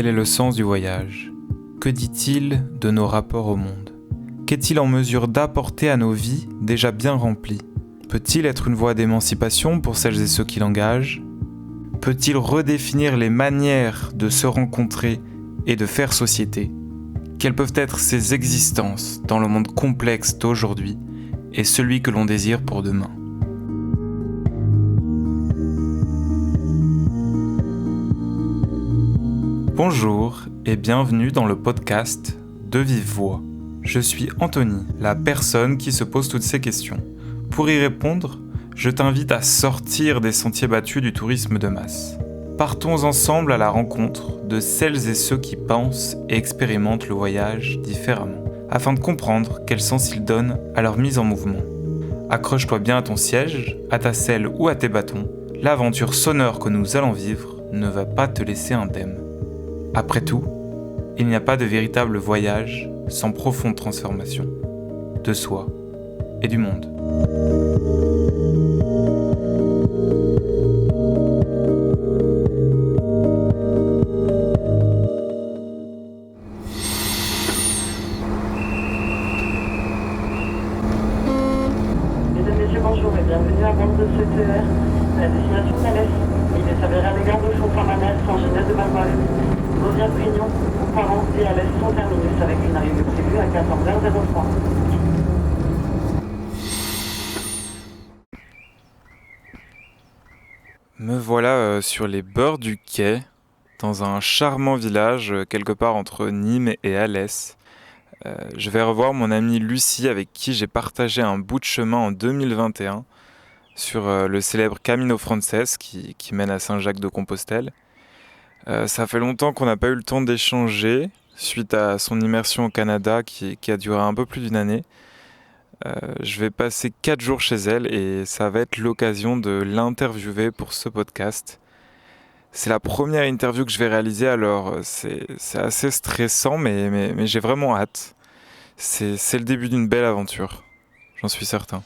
Quel est le sens du voyage ? Que dit-il de nos rapports au monde ? Qu'est-il en mesure d'apporter à nos vies déjà bien remplies ? Peut-il être une voie d'émancipation pour celles et ceux qui l'engagent ? Peut-il redéfinir les manières de se rencontrer et de faire société ? Quelles peuvent être ses existences dans le monde complexe d'aujourd'hui et celui que l'on désire pour demain ? Bonjour et bienvenue dans le podcast De Vive Voix. Je suis Anthony, la personne qui se pose toutes ces questions. Pour y répondre, je t'invite à sortir des sentiers battus du tourisme de masse. Partons ensemble à la rencontre de celles et ceux qui pensent et expérimentent le voyage différemment, afin de comprendre quel sens ils donnent à leur mise en mouvement. Accroche-toi bien à ton siège, à ta selle ou à tes bâtons, l'aventure sonore que nous allons vivre ne va pas te laisser indemne. Après tout, il n'y a pas de véritable voyage sans profonde transformation de soi et du monde. Mesdames, Messieurs, bonjour et bienvenue à bord de ce TER. La destination d'Alès. Il est avéré à l'égard de Fontaine-Manel, Saint-Ginette de Malmol, Beauvien-Prignon, Parents et Alès sont terminus avec une arrivée prévue à 14h03. Me voilà sur les bords du quai, dans un charmant village quelque part entre Nîmes et Alès. Je vais revoir mon amie Lucie avec qui j'ai partagé un bout de chemin en 2021 sur le célèbre Camino Frances qui mène à Saint-Jacques-de-Compostelle. Ça fait longtemps qu'on n'a pas eu le temps d'échanger suite à son immersion au Canada qui a duré un peu plus d'une année. Je vais passer 4 jours chez elle et ça va être l'occasion de l'interviewer pour ce podcast. C'est la première interview que je vais réaliser, alors c'est assez stressant, mais j'ai vraiment hâte. C'est le début d'une belle aventure, j'en suis certain.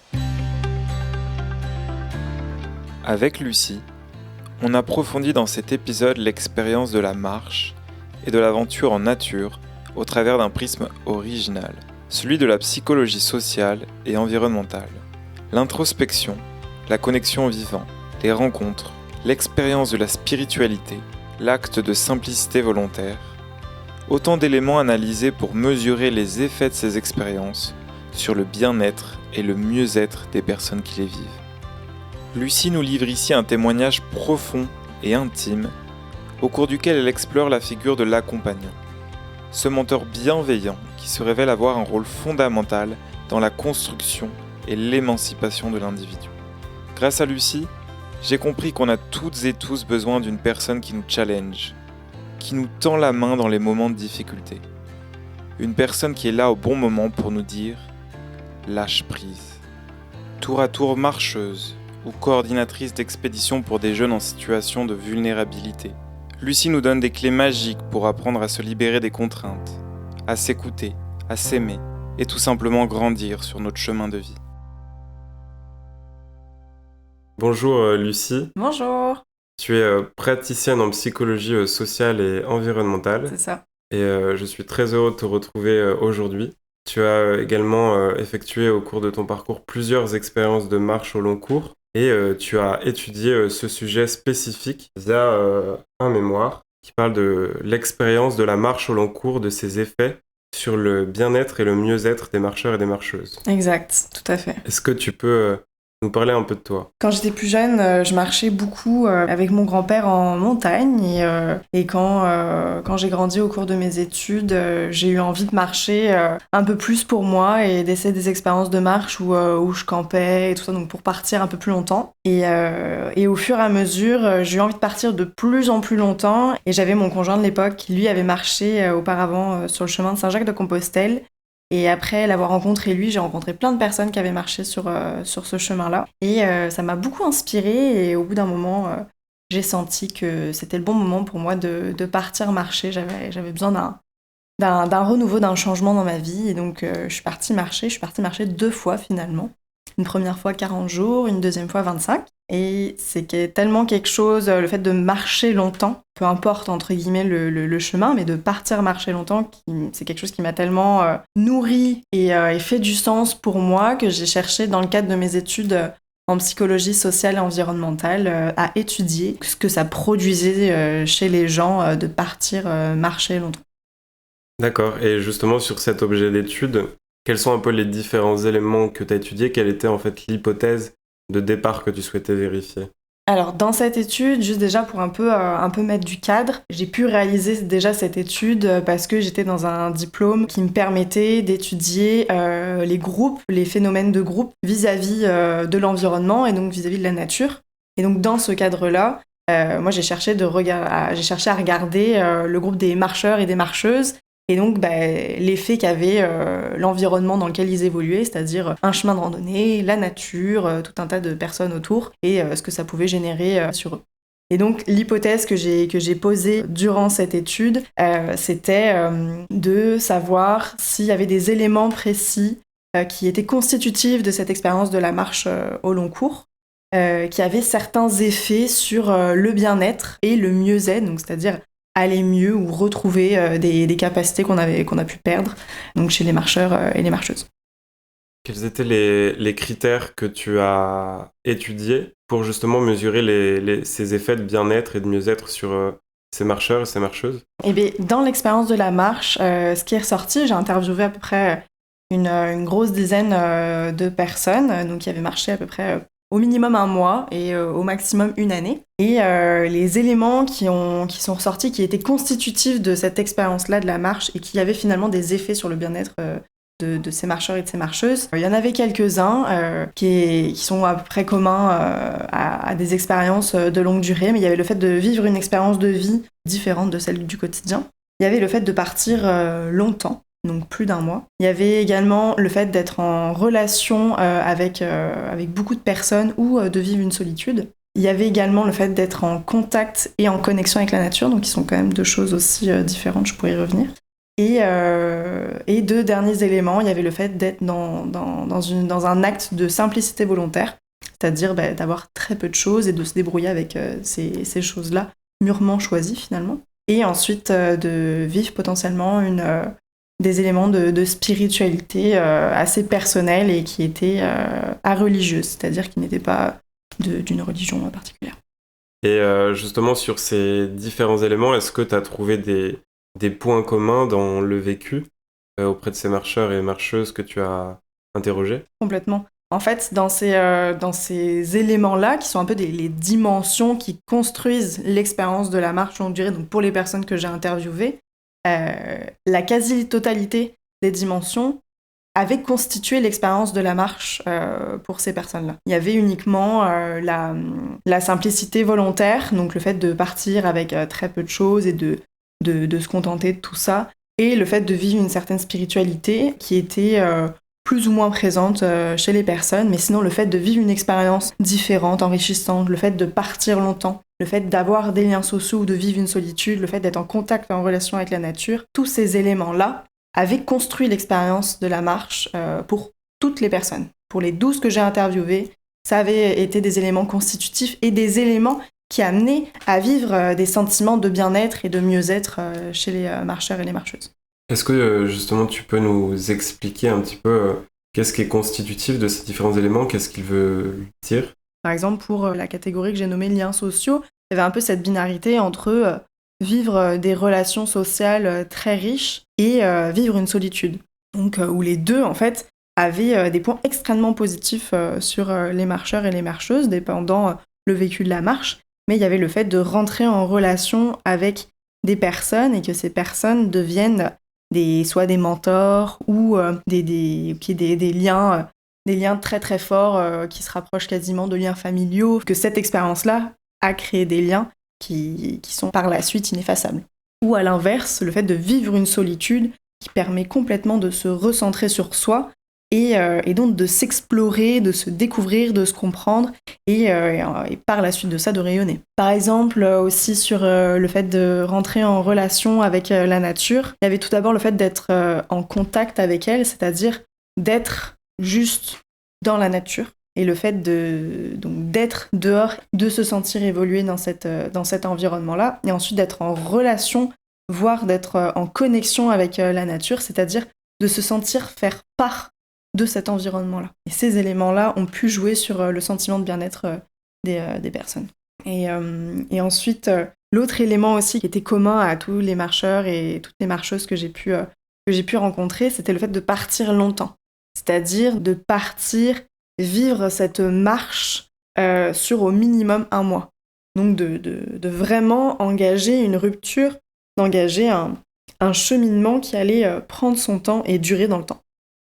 Avec Lucie, on approfondit dans cet épisode l'expérience de la marche et de l'aventure en nature au travers d'un prisme original, celui de la psychologie sociale et environnementale. L'introspection, la connexion au vivant, les rencontres, l'expérience de la spiritualité, l'acte de simplicité volontaire, autant d'éléments analysés pour mesurer les effets de ces expériences sur le bien-être et le mieux-être des personnes qui les vivent. Lucie nous livre ici un témoignage profond et intime, au cours duquel elle explore la figure de l'accompagnant, ce mentor bienveillant qui se révèle avoir un rôle fondamental dans la construction et l'émancipation de l'individu. Grâce à Lucie, j'ai compris qu'on a toutes et tous besoin d'une personne qui nous challenge, qui nous tend la main dans les moments de difficulté. Une personne qui est là au bon moment pour nous dire « lâche prise ». Tour à tour marcheuse ou coordinatrice d'expédition pour des jeunes en situation de vulnérabilité, Lucie nous donne des clés magiques pour apprendre à se libérer des contraintes, à s'écouter, à s'aimer et tout simplement grandir sur notre chemin de vie. Bonjour Lucie. Bonjour. Tu es praticienne en psychologie sociale et environnementale. C'est ça. Et je suis très heureux de te retrouver aujourd'hui. Tu as également effectué au cours de ton parcours plusieurs expériences de marche au long cours. Et tu as étudié ce sujet spécifique via un mémoire qui parle de l'expérience de la marche au long cours, de ses effets sur le bien-être et le mieux-être des marcheurs et des marcheuses. Exact, tout à fait. Est-ce que tu peux nous parler un peu de toi ? Quand j'étais plus jeune, je marchais beaucoup avec mon grand-père en montagne et quand j'ai grandi au cours de mes études, j'ai eu envie de marcher un peu plus pour moi et d'essayer des expériences de marche où je campais et tout ça, donc pour partir un peu plus longtemps. Et au fur et à mesure, j'ai eu envie de partir de plus en plus longtemps et j'avais mon conjoint de l'époque qui lui avait marché auparavant sur le chemin de Saint-Jacques-de-Compostelle. Et après l'avoir rencontré lui, j'ai rencontré plein de personnes qui avaient marché sur ce chemin-là. Et ça m'a beaucoup inspirée et au bout d'un moment, j'ai senti que c'était le bon moment pour moi de partir marcher. J'avais besoin d'un renouveau, d'un changement dans ma vie. Et donc je suis partie marcher 2 fois finalement. Une première fois 40 jours, une deuxième fois 25. Et tellement quelque chose, le fait de marcher longtemps, peu importe entre guillemets le chemin, mais de partir marcher longtemps, c'est quelque chose qui m'a tellement nourri et fait du sens pour moi que j'ai cherché dans le cadre de mes études en psychologie sociale et environnementale à étudier ce que ça produisait chez les gens de partir marcher longtemps. D'accord, et justement sur cet objet d'étude, quels sont un peu les différents éléments que tu as étudiés? Quelle était en fait l'hypothèse de départ que tu souhaitais vérifier? Alors, dans cette étude, juste déjà pour un peu mettre du cadre, j'ai pu réaliser déjà cette étude parce que j'étais dans un diplôme qui me permettait d'étudier les groupes, les phénomènes de groupe vis-à-vis de l'environnement et donc vis-à-vis de la nature. Et donc, dans ce cadre-là, moi, j'ai cherché à regarder le groupe des marcheurs et des marcheuses. Et donc, l'effet qu'avait l'environnement dans lequel ils évoluaient, c'est-à-dire un chemin de randonnée, la nature, tout un tas de personnes autour, et ce que ça pouvait générer sur eux. Et donc, l'hypothèse que j'ai posée durant cette étude, c'était de savoir s'il y avait des éléments précis qui étaient constitutifs de cette expérience de la marche au long cours, qui avaient certains effets sur le bien-être et le mieux-être, donc c'est-à-dire aller mieux ou retrouver des capacités qu'on a pu perdre donc chez les marcheurs et les marcheuses. Quels étaient les critères que tu as étudiés pour justement mesurer ces effets de bien-être et de mieux-être sur ces marcheurs et ces marcheuses? Eh bien, dans l'expérience de la marche, ce qui est ressorti, j'ai interviewé à peu près une grosse dizaine de personnes donc qui avaient marché à peu près au minimum 1 mois et au maximum 1 année. Et les éléments qui sont ressortis, qui étaient constitutifs de cette expérience-là de la marche et qui avaient finalement des effets sur le bien-être de ces marcheurs et de ces marcheuses, il y en avait quelques-uns qui sont à peu près communs à des expériences de longue durée, mais il y avait le fait de vivre une expérience de vie différente de celle du quotidien. Il y avait le fait de partir longtemps, donc plus d'1 mois. Il y avait également le fait d'être en relation avec beaucoup de personnes ou de vivre une solitude. Il y avait également le fait d'être en contact et en connexion avec la nature, donc qui sont quand même 2 choses aussi différentes, je pourrais y revenir. Et 2 derniers éléments, il y avait le fait d'être dans un acte de simplicité volontaire, c'est-à-dire d'avoir très peu de choses et de se débrouiller avec ces choses-là, mûrement choisies finalement. Et ensuite de vivre potentiellement des éléments de spiritualité assez personnels et qui étaient areligieuse, c'est-à-dire qui n'étaient pas d'une religion particulière. Et justement sur ces différents éléments, est-ce que tu as trouvé des points communs dans le vécu auprès de ces marcheurs et marcheuses que tu as interrogés? Complètement. En fait, dans ces éléments-là, qui sont un peu les dimensions qui construisent l'expérience de la marche longue durée, donc pour les personnes que j'ai interviewées, la quasi-totalité des dimensions avait constitué l'expérience de la marche pour ces personnes-là. Il y avait uniquement la simplicité volontaire, donc le fait de partir avec très peu de choses et de se contenter de tout ça, et le fait de vivre une certaine spiritualité qui était plus ou moins présente chez les personnes, mais sinon le fait de vivre une expérience différente, enrichissante, le fait de partir longtemps, le fait d'avoir des liens sociaux ou de vivre une solitude, le fait d'être en contact, en relation avec la nature, tous ces éléments-là avaient construit l'expérience de la marche pour toutes les personnes. Pour les 12 que j'ai interviewées, ça avait été des éléments constitutifs et des éléments qui amenaient à vivre des sentiments de bien-être et de mieux-être chez les marcheurs et les marcheuses. Est-ce que justement tu peux nous expliquer un petit peu qu'est-ce qui est constitutif de ces différents éléments, qu'est-ce qu'il veut dire? Par exemple, pour la catégorie que j'ai nommée liens sociaux, il y avait un peu cette binarité entre vivre des relations sociales très riches et vivre une solitude. Donc, où les deux, en fait, avaient des points extrêmement positifs sur les marcheurs et les marcheuses, dépendant le vécu de la marche. Mais il y avait le fait de rentrer en relation avec des personnes et que ces personnes deviennent soit des mentors ou des liens très très forts qui se rapprochent quasiment de liens familiaux, que cette expérience-là a créé des liens qui sont par la suite ineffaçables. Ou à l'inverse, le fait de vivre une solitude qui permet complètement de se recentrer sur soi et donc de s'explorer, de se découvrir, de se comprendre et par la suite de ça de rayonner. Par exemple, aussi sur le fait de rentrer en relation avec la nature, il y avait tout d'abord le fait d'être en contact avec elle, c'est-à-dire d'être juste dans la nature. Et le fait donc d'être dehors, de se sentir évoluer dans cet environnement-là, et ensuite d'être en relation, voire d'être en connexion avec la nature, c'est-à-dire de se sentir faire part de cet environnement-là. Et ces éléments-là ont pu jouer sur le sentiment de bien-être des personnes. Et ensuite, l'autre élément aussi qui était commun à tous les marcheurs et toutes les marcheuses que j'ai pu rencontrer, c'était le fait de partir longtemps. C'est-à-dire de partir vivre cette marche sur au minimum 1 mois. Donc de vraiment engager une rupture, d'engager un cheminement qui allait prendre son temps et durer dans le temps.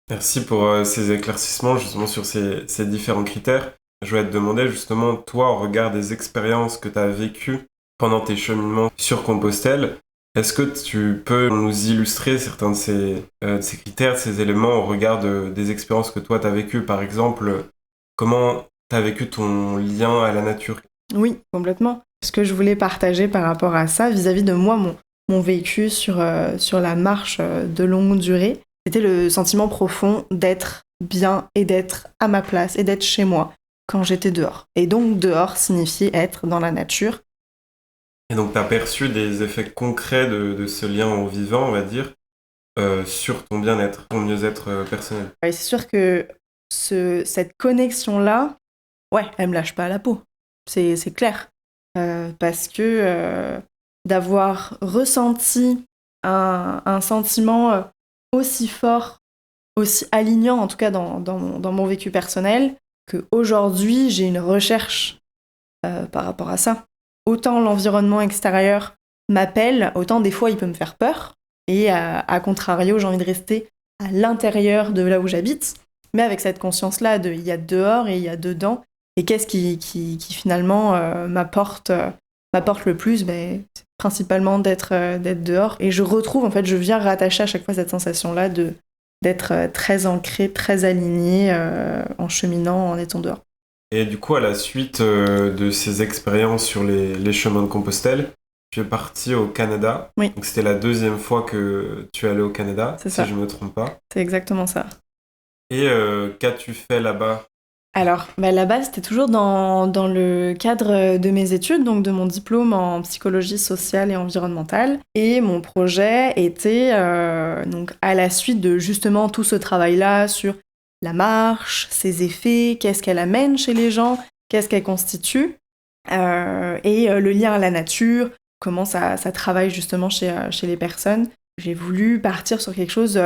Merci pour ces éclaircissements justement sur ces différents critères. Je voulais te demander justement, toi, au regard des expériences que tu as vécues pendant tes cheminements sur Compostelle, est-ce que tu peux nous illustrer certains de ces critères, de ces éléments au regard des expériences que toi tu as vécues? Par exemple, comment tu as vécu ton lien à la nature? Oui, complètement. Ce que je voulais partager par rapport à ça, vis-à-vis de moi, mon vécu sur la marche de longue durée, c'était le sentiment profond d'être bien et d'être à ma place et d'être chez moi quand j'étais dehors. Et donc dehors signifiait être dans la nature. Et donc tu as perçu des effets concrets de ce lien au vivant, on va dire, sur ton bien-être, ton mieux-être personnel. Et c'est sûr que cette connexion-là, ouais, elle me lâche pas à la peau. C'est clair. Parce que d'avoir ressenti un sentiment aussi fort, aussi alignant, en tout cas dans mon vécu personnel, qu'aujourd'hui, j'ai une recherche par rapport à ça. Autant l'environnement extérieur m'appelle, autant des fois il peut me faire peur. Et à contrario, j'ai envie de rester à l'intérieur de là où j'habite, mais avec cette conscience-là il y a dehors et il y a dedans. Et qu'est-ce qui finalement m'apporte le plus? C'est principalement d'être dehors. Et je retrouve, en fait, je viens rattacher à chaque fois cette sensation-là d'être très ancrée, très alignée en cheminant, en étant dehors. Et du coup, à la suite de ces expériences sur les chemins de Compostelle, tu es parti au Canada. Oui. Donc c'était la 2e fois que tu es allé au Canada, si je ne me trompe pas. C'est exactement ça. Et qu'as-tu fait là-bas? Alors, là-bas, c'était toujours dans le cadre de mes études, donc de mon diplôme en psychologie sociale et environnementale. Et mon projet était, donc à la suite de justement tout ce travail-là sur la marche, ses effets, qu'est-ce qu'elle amène chez les gens, qu'est-ce qu'elle constitue, et le lien à la nature, comment ça travaille justement chez les personnes. J'ai voulu partir sur quelque chose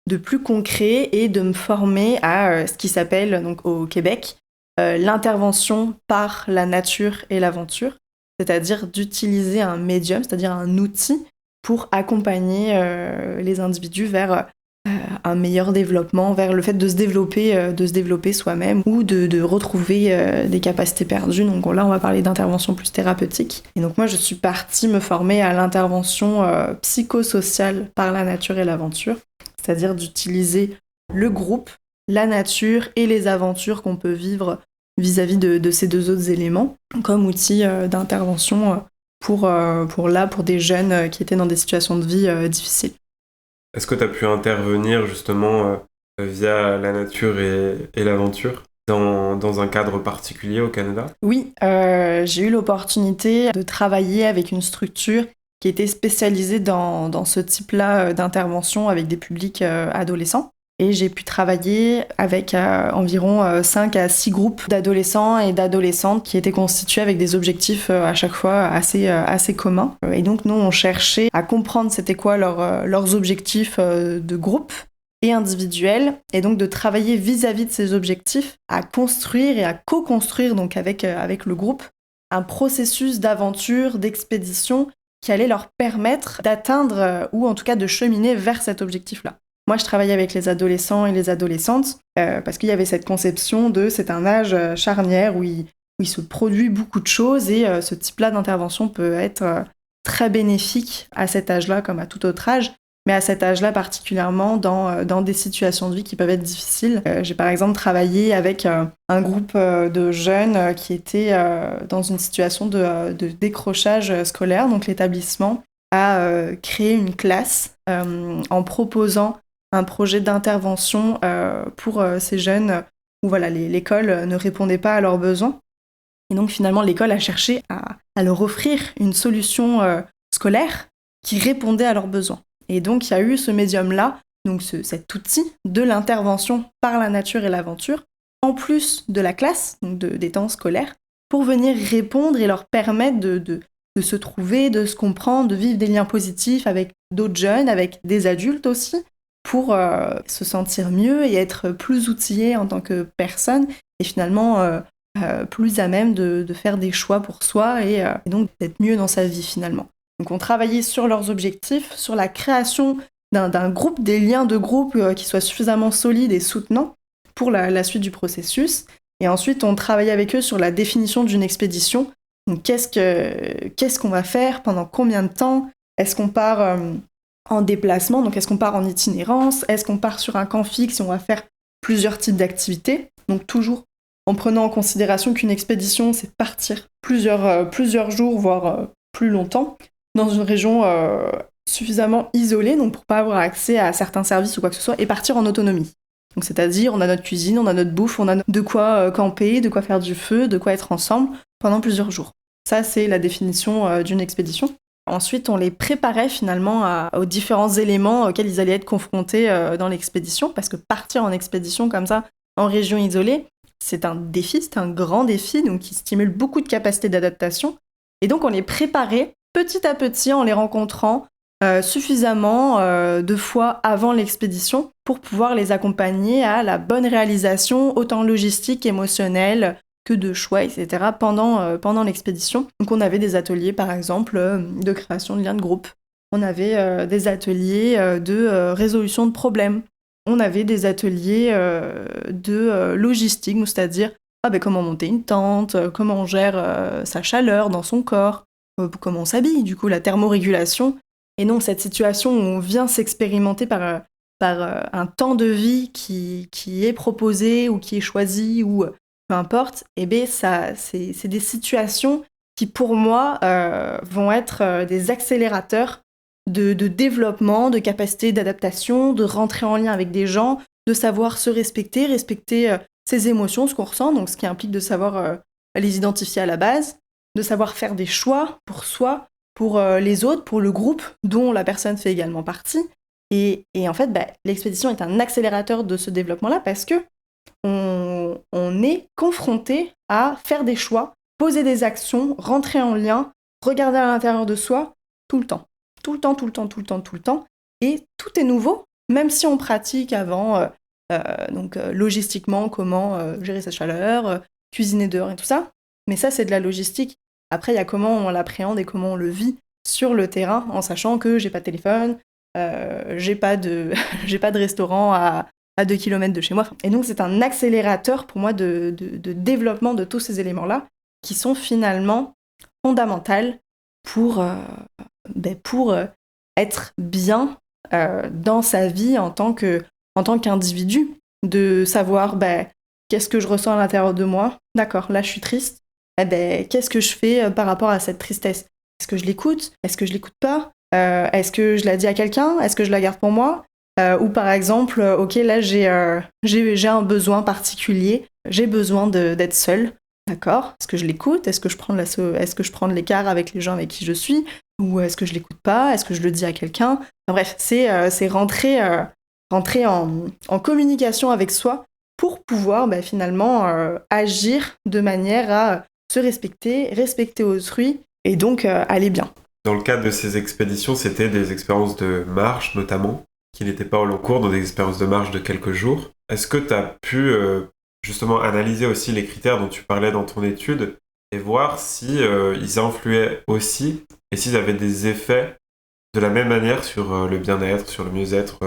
de plus concret et de me former à ce qui s'appelle donc au Québec l'intervention par la nature et l'aventure, c'est-à-dire d'utiliser un médium, c'est-à-dire un outil pour accompagner les individus vers un meilleur développement, vers le fait de se développer soi-même ou de retrouver des capacités perdues. Donc là, on va parler d'intervention plus thérapeutique. Et donc moi, je suis partie me former à l'intervention psychosociale par la nature et l'aventure, c'est-à-dire d'utiliser le groupe, la nature et les aventures qu'on peut vivre vis-à-vis de ces 2 autres éléments comme outil d'intervention pour des jeunes qui étaient dans des situations de vie difficiles. Est-ce que tu as pu intervenir justement via la nature et l'aventure dans un cadre particulier au Canada? Oui, j'ai eu l'opportunité de travailler avec une structure qui était spécialisée dans ce type-là d'intervention avec des publics adolescents. Et j'ai pu travailler avec environ 5 à 6 groupes d'adolescents et d'adolescentes qui étaient constitués avec des objectifs à chaque fois assez communs. Et donc nous, on cherchait à comprendre c'était quoi leurs objectifs de groupe et individuels, et donc de travailler vis-à-vis de ces objectifs, à construire et à co-construire donc avec le groupe un processus d'aventure, d'expédition qui allait leur permettre d'atteindre ou en tout cas de cheminer vers cet objectif-là. Moi, je travaillais avec les adolescents et les adolescentes parce qu'il y avait cette conception c'est un âge charnière où il se produit beaucoup de choses et ce type-là d'intervention peut être très bénéfique à cet âge-là comme à tout autre âge, mais à cet âge-là particulièrement dans des situations de vie qui peuvent être difficiles. J'ai par exemple travaillé avec un groupe de jeunes qui étaient dans une situation de décrochage scolaire, donc l'établissement a créé une classe en proposant un projet d'intervention pour ces jeunes où voilà, l'école ne répondait pas à leurs besoins. Et donc finalement, l'école a cherché à leur offrir une solution scolaire qui répondait à leurs besoins. Et donc il y a eu ce médium-là, donc cet outil de l'intervention par la nature et l'aventure, en plus de la classe, donc des temps scolaires, pour venir répondre et leur permettre de se trouver, de se comprendre, de vivre des liens positifs avec d'autres jeunes, avec des adultes aussi, pour se sentir mieux et être plus outillés en tant que personne, et finalement plus à même de faire des choix pour soi et donc d'être mieux dans sa vie finalement. Donc on travaillait sur leurs objectifs, sur la création d'un groupe, des liens de groupe qui soient suffisamment solides et soutenants pour la suite du processus. Et ensuite, on travaillait avec eux sur la définition d'une expédition. Donc qu'est-ce qu'on va faire, pendant combien de temps? Est-ce qu'on part en déplacement? Donc est-ce qu'on part en itinérance? Est-ce qu'on part sur un camp fixe et on va faire plusieurs types d'activités? Donc toujours en prenant en considération qu'une expédition, c'est partir plusieurs jours, voire plus longtemps, dans une région suffisamment isolée, donc pour pas avoir accès à certains services ou quoi que ce soit, et partir en autonomie. Donc c'est-à-dire, on a notre cuisine, on a notre bouffe, on a de quoi camper, de quoi faire du feu, de quoi être ensemble pendant plusieurs jours. Ça, c'est la définition d'une expédition. Ensuite, on les préparait finalement aux différents éléments auxquels ils allaient être confrontés dans l'expédition, parce que partir en expédition comme ça, en région isolée, c'est un défi, c'est un grand défi, donc qui stimule beaucoup de capacités d'adaptation. Et donc, on les préparait petit à petit en les rencontrant suffisamment de fois avant l'expédition pour pouvoir les accompagner à la bonne réalisation, autant logistique, émotionnelle que de choix, etc. pendant l'expédition. Donc on avait des ateliers, par exemple, de création de liens de groupe. On avait des ateliers de résolution de problèmes. On avait des ateliers de logistique, c'est-à-dire comment monter une tente, comment on gère sa chaleur dans son corps, comment on s'habille, du coup la thermorégulation. Et donc cette situation où on vient s'expérimenter par un temps de vie qui est proposé ou qui est choisi ou peu importe, c'est des situations qui pour moi vont être des accélérateurs de développement, de capacité d'adaptation, de rentrer en lien avec des gens, de savoir se respecter ses émotions, ce qu'on ressent, donc ce qui implique de savoir les identifier à la base, de savoir faire des choix pour soi, pour les autres, pour le groupe dont la personne fait également partie. Et en fait, l'expédition est un accélérateur de ce développement-là parce que on est confronté à faire des choix, poser des actions, rentrer en lien, regarder à l'intérieur de soi tout le temps. Tout le temps, tout le temps, tout le temps, tout le temps. Et tout est nouveau, même si on pratique avant, logistiquement, comment gérer sa chaleur, cuisiner dehors et tout ça. Mais ça, c'est de la logistique. Après, il y a comment on l'appréhende et comment on le vit sur le terrain, en sachant que j'ai pas de téléphone, j'ai pas de restaurant à 2 km de chez moi. Et donc, c'est un accélérateur pour moi de développement de tous ces éléments-là qui sont finalement fondamentaux pour être bien dans sa vie en tant qu'individu, de savoir qu'est-ce que je ressens à l'intérieur de moi. D'accord, là je suis triste. Qu'est-ce que je fais par rapport à cette tristesse? Est-ce que je l'écoute? Est-ce que je l'écoute pas? Est-ce que je la dis à quelqu'un? Est-ce que je la garde pour moi? Ou par exemple, là j'ai un besoin particulier, j'ai besoin d'être seule. D'accord? Est-ce que je l'écoute? Est-ce que je prends de l'écart avec les gens avec qui je suis? Ou est-ce que je l'écoute pas? Est-ce que je le dis à quelqu'un? Enfin, bref, c'est rentrer en communication avec soi pour pouvoir finalement agir de manière à se respecter autrui et donc aller bien. Dans le cadre de ces expéditions, c'était des expériences de marche notamment, qui n'étaient pas au long cours, dans des expériences de marche de quelques jours. Est-ce que tu as pu justement analyser aussi les critères dont tu parlais dans ton étude et voir si ils influaient aussi et s'ils avaient des effets de la même manière sur le bien-être, sur le mieux-être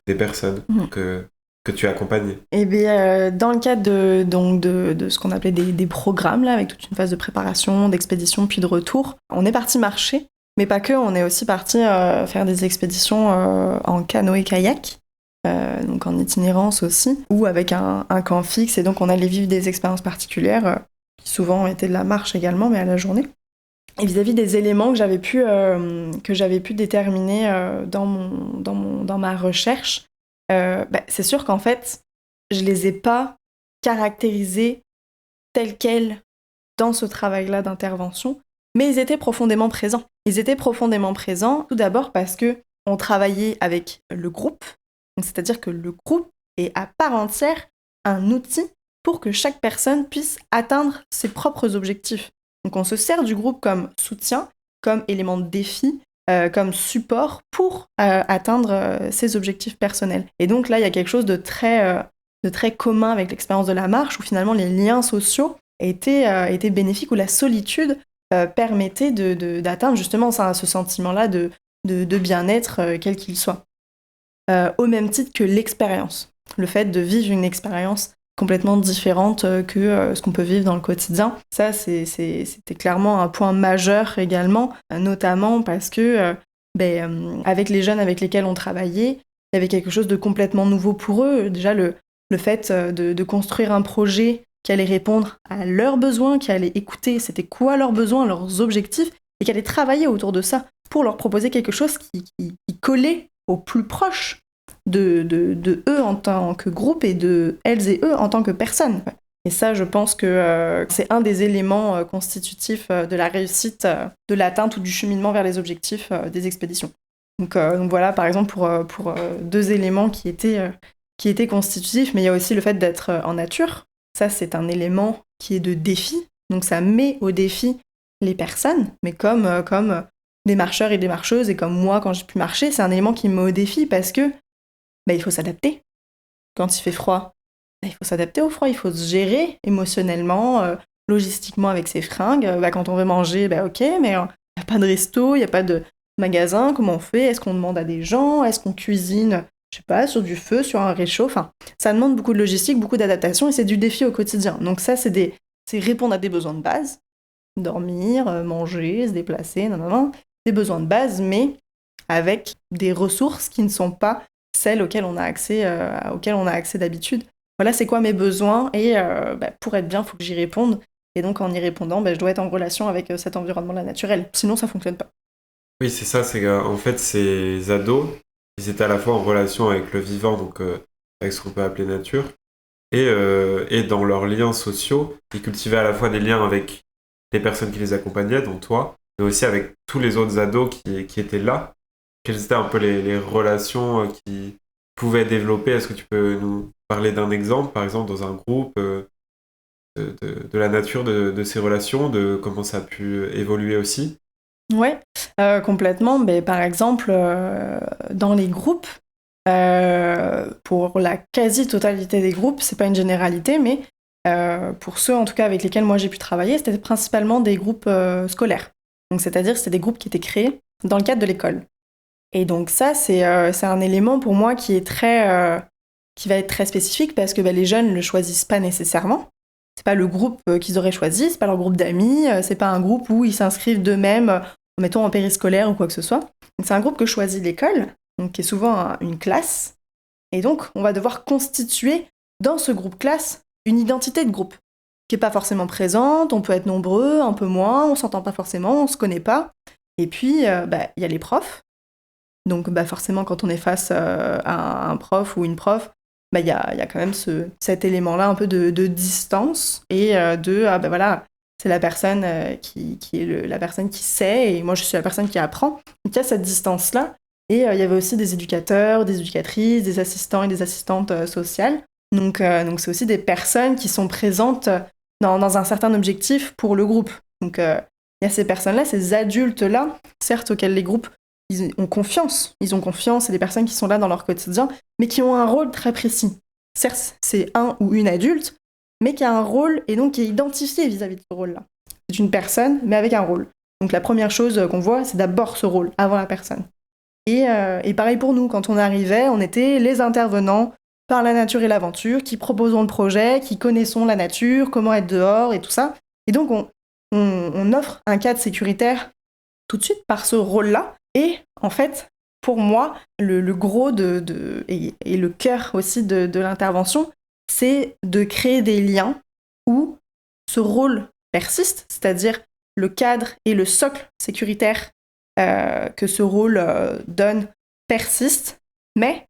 des personnes que tu accompagnais? Eh bien, dans le cadre de ce qu'on appelait des programmes, là, avec toute une phase de préparation, d'expédition, puis de retour, on est parti marcher, mais pas que, on est aussi parti faire des expéditions en canoë-kayak, donc en itinérance aussi, ou avec un camp fixe, et donc on allait vivre des expériences particulières, qui souvent étaient de la marche également, mais à la journée. Et vis-à-vis des éléments que j'avais pu déterminer dans ma recherche, c'est sûr qu'en fait, je les ai pas caractérisés tels quels dans ce travail-là d'intervention, mais ils étaient profondément présents. Ils étaient profondément présents, tout d'abord parce que on travaillait avec le groupe, donc c'est-à-dire que le groupe est à part entière un outil pour que chaque personne puisse atteindre ses propres objectifs. Donc on se sert du groupe comme soutien, comme élément de défi, comme support pour atteindre ses objectifs personnels. Et donc là, il y a quelque chose de très commun avec l'expérience de la marche, où finalement les liens sociaux étaient bénéfiques, où la solitude permettait d'atteindre justement ce sentiment-là de bien-être, quel qu'il soit. Au même titre que l'expérience. Le fait de vivre une expérience complètement différente que ce qu'on peut vivre dans le quotidien. Ça, c'était clairement un point majeur également, notamment parce que avec les jeunes avec lesquels on travaillait, il y avait quelque chose de complètement nouveau pour eux. Déjà, le fait de construire un projet qui allait répondre à leurs besoins, qui allait écouter c'était quoi leurs besoins, leurs objectifs, et qui allait travailler autour de ça pour leur proposer quelque chose qui collait au plus proche de eux en tant que groupe et de elles et eux en tant que personnes. Et ça, je pense que c'est un des éléments constitutifs de la réussite, de l'atteinte ou du cheminement vers les objectifs des expéditions. Donc voilà, par exemple, pour deux éléments qui étaient constitutifs, mais il y a aussi le fait d'être en nature. Ça, c'est un élément qui est de défi. Donc ça met au défi les personnes, mais comme des marcheurs et des marcheuses, et comme moi, quand j'ai pu marcher, c'est un élément qui me met au défi parce que il faut s'adapter. Quand il fait froid, il faut s'adapter au froid, il faut se gérer émotionnellement, logistiquement avec ses fringues. Quand on veut manger, ok, mais il n'y a pas de resto, il n'y a pas de magasin, comment on fait? Est-ce qu'on demande à des gens? Est-ce qu'on cuisine, je sais pas, sur du feu, sur un réchaud? Enfin, ça demande beaucoup de logistique, beaucoup d'adaptation, et c'est du défi au quotidien. Donc ça, c'est répondre à des besoins de base, dormir, manger, se déplacer, des besoins de base, mais avec des ressources qui ne sont pas celles auxquelles on a accès d'habitude. Voilà, c'est quoi mes besoins, et pour être bien, il faut que j'y réponde. Et donc, en y répondant, je dois être en relation avec cet environnement-là naturel. Sinon, ça ne fonctionne pas. Oui, c'est ça. C'est qu'en fait, ces ados, ils étaient à la fois en relation avec le vivant, donc avec ce qu'on peut appeler nature, et dans leurs liens sociaux, ils cultivaient à la fois des liens avec les personnes qui les accompagnaient, dont toi, mais aussi avec tous les autres ados qui étaient là. Quelles étaient un peu les relations qui pouvaient développer? Est-ce que tu peux nous parler d'un exemple, par exemple, dans un groupe, de la nature de ces relations, de comment ça a pu évoluer aussi? Ouais, complètement. Par exemple, dans les groupes, pour la quasi-totalité des groupes, c'est pas une généralité, mais pour ceux en tout cas avec lesquels moi j'ai pu travailler, c'était principalement des groupes scolaires. Donc c'est-à-dire c'était des groupes qui étaient créés dans le cadre de l'école. Et donc ça, c'est un élément pour moi qui va être très spécifique parce que les jeunes ne le choisissent pas nécessairement. C'est pas le groupe qu'ils auraient choisi, c'est pas leur groupe d'amis, c'est pas un groupe où ils s'inscrivent d'eux-mêmes, mettons en périscolaire ou quoi que ce soit. Donc c'est un groupe que choisit l'école, donc qui est souvent une classe. Et donc on va devoir constituer dans ce groupe classe une identité de groupe qui est pas forcément présente, on peut être nombreux, un peu moins, on s'entend pas forcément, on se connaît pas. Et puis il y a les profs. Donc forcément, quand on est face à un prof ou une prof, il y a quand même cet élément-là un peu de distance et c'est la personne qui est la personne qui sait et moi je suis la personne qui apprend. Donc il y a cette distance-là. Et il y avait aussi des éducateurs, des éducatrices, des assistants et des assistantes sociales. Donc c'est aussi des personnes qui sont présentes dans un certain objectif pour le groupe. Donc il y a ces personnes-là, ces adultes-là, certes auxquels les groupes ils ont confiance, c'est des personnes qui sont là dans leur quotidien, mais qui ont un rôle très précis. Certes, c'est un ou une adulte, mais qui a un rôle et donc qui est identifié vis-à-vis de ce rôle-là. C'est une personne, mais avec un rôle. Donc la première chose qu'on voit, c'est d'abord ce rôle, avant la personne. Et pareil pour nous, quand on arrivait, on était les intervenants par la nature et l'aventure, qui proposons le projet, qui connaissons la nature, comment être dehors et tout ça. Et donc on offre un cadre sécuritaire tout de suite par ce rôle-là. Et en fait, pour moi, le gros et le cœur aussi de l'intervention, c'est de créer des liens où ce rôle persiste, c'est-à-dire le cadre et le socle sécuritaire que ce rôle donne persiste, mais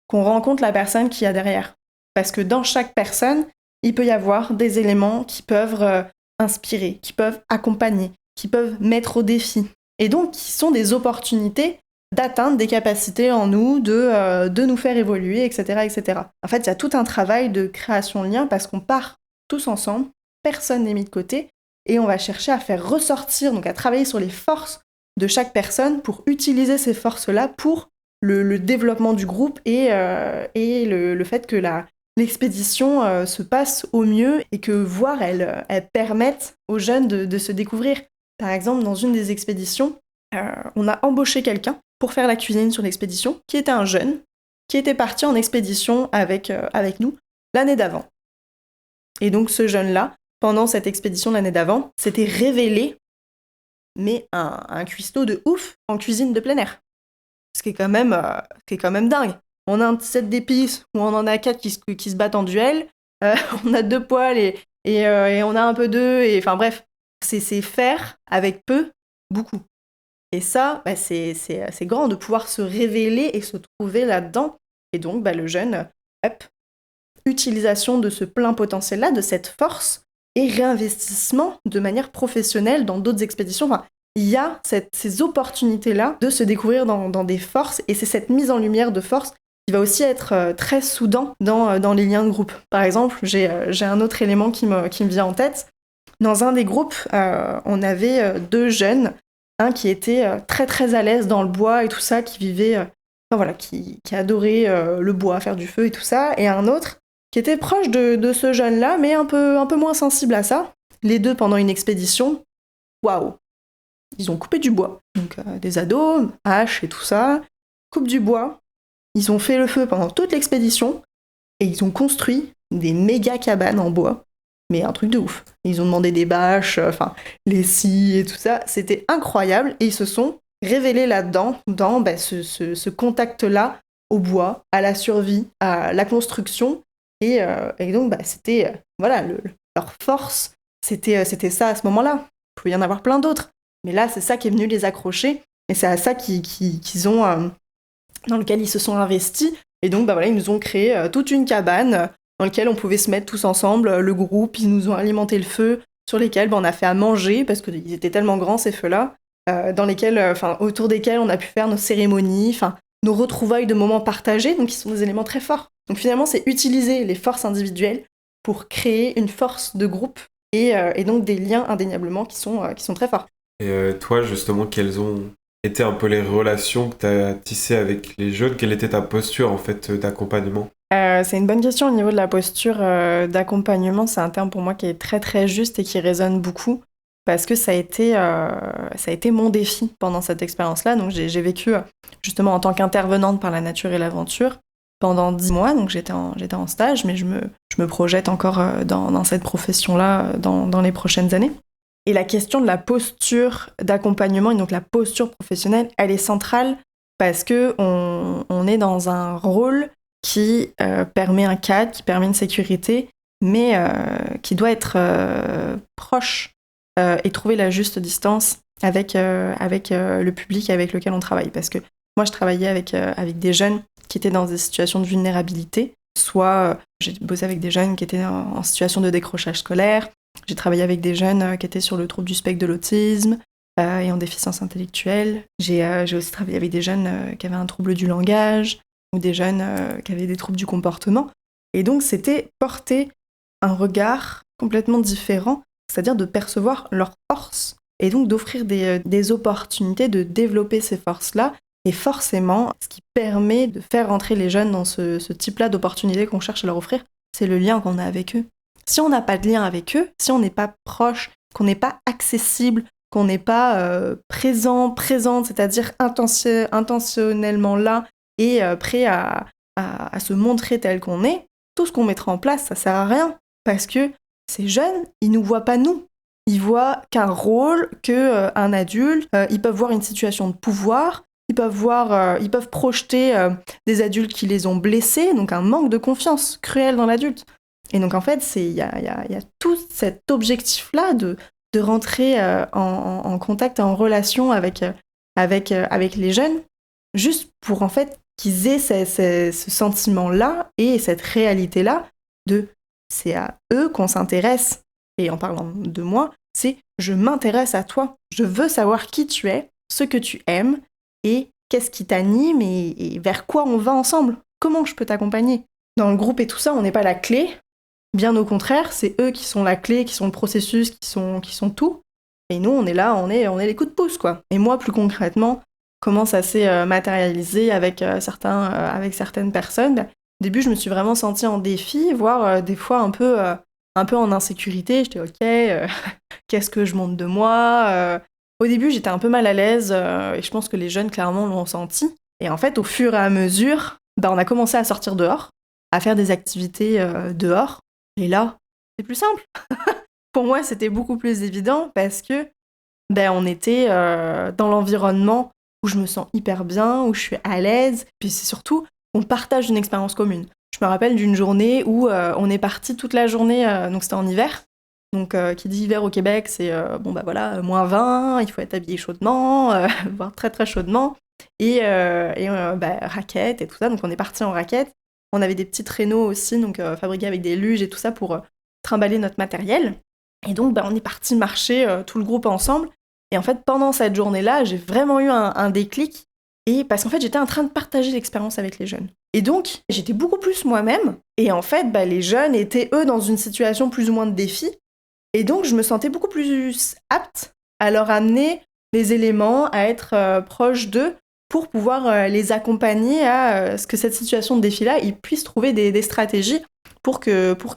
qu'on rencontre la personne qu'il y a derrière. Parce que dans chaque personne, il peut y avoir des éléments qui peuvent inspirer, qui peuvent accompagner, qui peuvent mettre au défi. Et donc, qui sont des opportunités d'atteindre des capacités en nous, de nous faire évoluer, etc., etc. En fait, il y a tout un travail de création de lien parce qu'on part tous ensemble, personne n'est mis de côté, et on va chercher à faire ressortir, donc à travailler sur les forces de chaque personne pour utiliser ces forces-là pour le développement du groupe et le fait que l'expédition se passe au mieux et que voire elle permette aux jeunes de se découvrir. Par exemple, dans une des expéditions, on a embauché quelqu'un pour faire la cuisine sur l'expédition, qui était un jeune, qui était parti en expédition avec nous l'année d'avant. Et donc ce jeune-là, pendant cette expédition l'année d'avant, s'était révélé, mais un cuistot de ouf en cuisine de plein air. Ce qui est quand même dingue. On a un petit set d'épices où on en a 4 qui se battent en duel, on a 2 poêles et on a un peu d'œufs, et enfin bref, c'est faire avec peu, beaucoup. Et ça, c'est grand de pouvoir se révéler et se trouver là-dedans. Et donc, le jeune, utilisation de ce plein potentiel-là, de cette force, et réinvestissement de manière professionnelle dans d'autres expéditions. Enfin, il y a ces opportunités-là de se découvrir dans des forces, et c'est cette mise en lumière de force qui va aussi être très soudant dans les liens de groupe. Par exemple, j'ai un autre élément qui me vient en tête. Dans un des groupes, on avait 2 jeunes, un qui était très très à l'aise dans le bois et tout ça, qui vivait, qui adorait le bois, faire du feu et tout ça, et un autre qui était proche de ce jeune-là, mais un peu moins sensible à ça. Les 2 pendant une expédition, waouh, ils ont coupé du bois. Donc des ados, haches et tout ça, coupent du bois. Ils ont fait le feu pendant toute l'expédition et ils ont construit des méga cabanes en bois. Mais un truc de ouf. Ils ont demandé des bâches, les scies et tout ça. C'était incroyable. Et ils se sont révélés là-dedans, dans ce contact-là au bois, à la survie, à la construction. Et donc, c'était... leur force, c'était ça à ce moment-là. Il pouvait y en avoir plein d'autres. Mais là, c'est ça qui est venu les accrocher. Et c'est à ça qu'ils ont... dans lequel ils se sont investis. Et donc, ils nous ont créé toute une cabane dans lequel on pouvait se mettre tous ensemble, le groupe, ils nous ont alimenté le feu, sur lesquels on a fait à manger, parce qu'ils étaient tellement grands ces feux-là, autour desquels on a pu faire nos cérémonies, nos retrouvailles de moments partagés, donc qui sont des éléments très forts. Donc finalement, c'est utiliser les forces individuelles pour créer une force de groupe, et donc des liens indéniablement qui sont très forts. Et toi, justement, quelles ont été un peu les relations que tu as tissées avec les jeunes? Quelle était ta posture, en fait, d'accompagnement? C'est une bonne question au niveau de la posture d'accompagnement. C'est un terme pour moi qui est très très juste et qui résonne beaucoup parce que ça a été mon défi pendant cette expérience-là. Donc j'ai vécu justement en tant qu'intervenante par la nature et l'aventure pendant 10 mois. Donc j'étais en stage, mais je me projette encore dans cette profession-là dans les prochaines années. Et la question de la posture d'accompagnement et donc la posture professionnelle, elle est centrale parce que on est dans un rôle qui permet un cadre, qui permet une sécurité, mais qui doit être proche et trouver la juste distance avec le public avec lequel on travaille. Parce que moi, je travaillais avec des jeunes qui étaient dans des situations de vulnérabilité. Soit j'ai bossé avec des jeunes qui étaient en situation de décrochage scolaire. J'ai travaillé avec des jeunes qui étaient sur le trouble du spectre de l'autisme et en déficience intellectuelle. J'ai aussi travaillé avec des jeunes qui avaient un trouble du langage, ou des jeunes qui avaient des troubles du comportement. Et donc, c'était porter un regard complètement différent, c'est-à-dire de percevoir leurs forces, et donc d'offrir des opportunités de développer ces forces-là. Et forcément, ce qui permet de faire rentrer les jeunes dans ce type-là d'opportunités qu'on cherche à leur offrir, c'est le lien qu'on a avec eux. Si on n'a pas de lien avec eux, si on n'est pas proche, qu'on n'est pas accessible, qu'on n'est pas présente, c'est-à-dire intentionnellement là, et prêt à se montrer tel qu'on est, tout ce qu'on mettra en place, ça sert à rien. Parce que ces jeunes, ils nous voient pas nous. Ils voient qu'un rôle, qu'un adulte. Ils peuvent voir une situation de pouvoir. Ils peuvent projeter des adultes qui les ont blessés. Donc un manque de confiance cruel dans l'adulte. Et donc en fait, il y a tout cet objectif-là de rentrer en contact, en relation avec les jeunes, juste pour en fait qu'ils aient ce sentiment-là et cette réalité-là de c'est à eux qu'on s'intéresse. Et en parlant de moi, c'est je m'intéresse à toi. Je veux savoir qui tu es, ce que tu aimes et qu'est-ce qui t'anime et vers quoi on va ensemble. Comment je peux t'accompagner? Dans le groupe et tout ça, on n'est pas la clé. Bien au contraire, c'est eux qui sont la clé, qui sont le processus, qui sont tout. Et nous, on est là, on est les coups de pouce, quoi. Et moi, plus concrètement, comment ça s'est matérialisé avec certaines personnes. Au début, je me suis vraiment sentie en défi, voire des fois un peu en insécurité. J'étais ok, qu'est-ce que je montre de moi? Au début, j'étais un peu mal à l'aise et je pense que les jeunes, clairement, l'ont senti. Et en fait, au fur et à mesure, on a commencé à sortir dehors, à faire des activités dehors. Et là, c'est plus simple. Pour moi, c'était beaucoup plus évident parce que on était dans l'environnement où je me sens hyper bien, où je suis à l'aise. Puis c'est surtout, on partage une expérience commune. Je me rappelle d'une journée où on est parti toute la journée, donc c'était en hiver. Donc qui dit hiver au Québec, c'est moins 20, il faut être habillé chaudement, voire très très chaudement. Et raquettes et tout ça, donc on est parti en raquettes. On avait des petits traîneaux aussi, donc fabriqués avec des luges et tout ça pour trimballer notre matériel. Et donc on est parti marcher tout le groupe ensemble. Et en fait, pendant cette journée-là, j'ai vraiment eu un déclic. Et parce qu'en fait, j'étais en train de partager l'expérience avec les jeunes. Et donc, j'étais beaucoup plus moi-même. Et en fait, les jeunes étaient, eux, dans une situation plus ou moins de défi. Et donc, je me sentais beaucoup plus apte à leur amener les éléments, à être proche d'eux pour pouvoir les accompagner à ce que cette situation de défi-là, ils puissent trouver des stratégies pour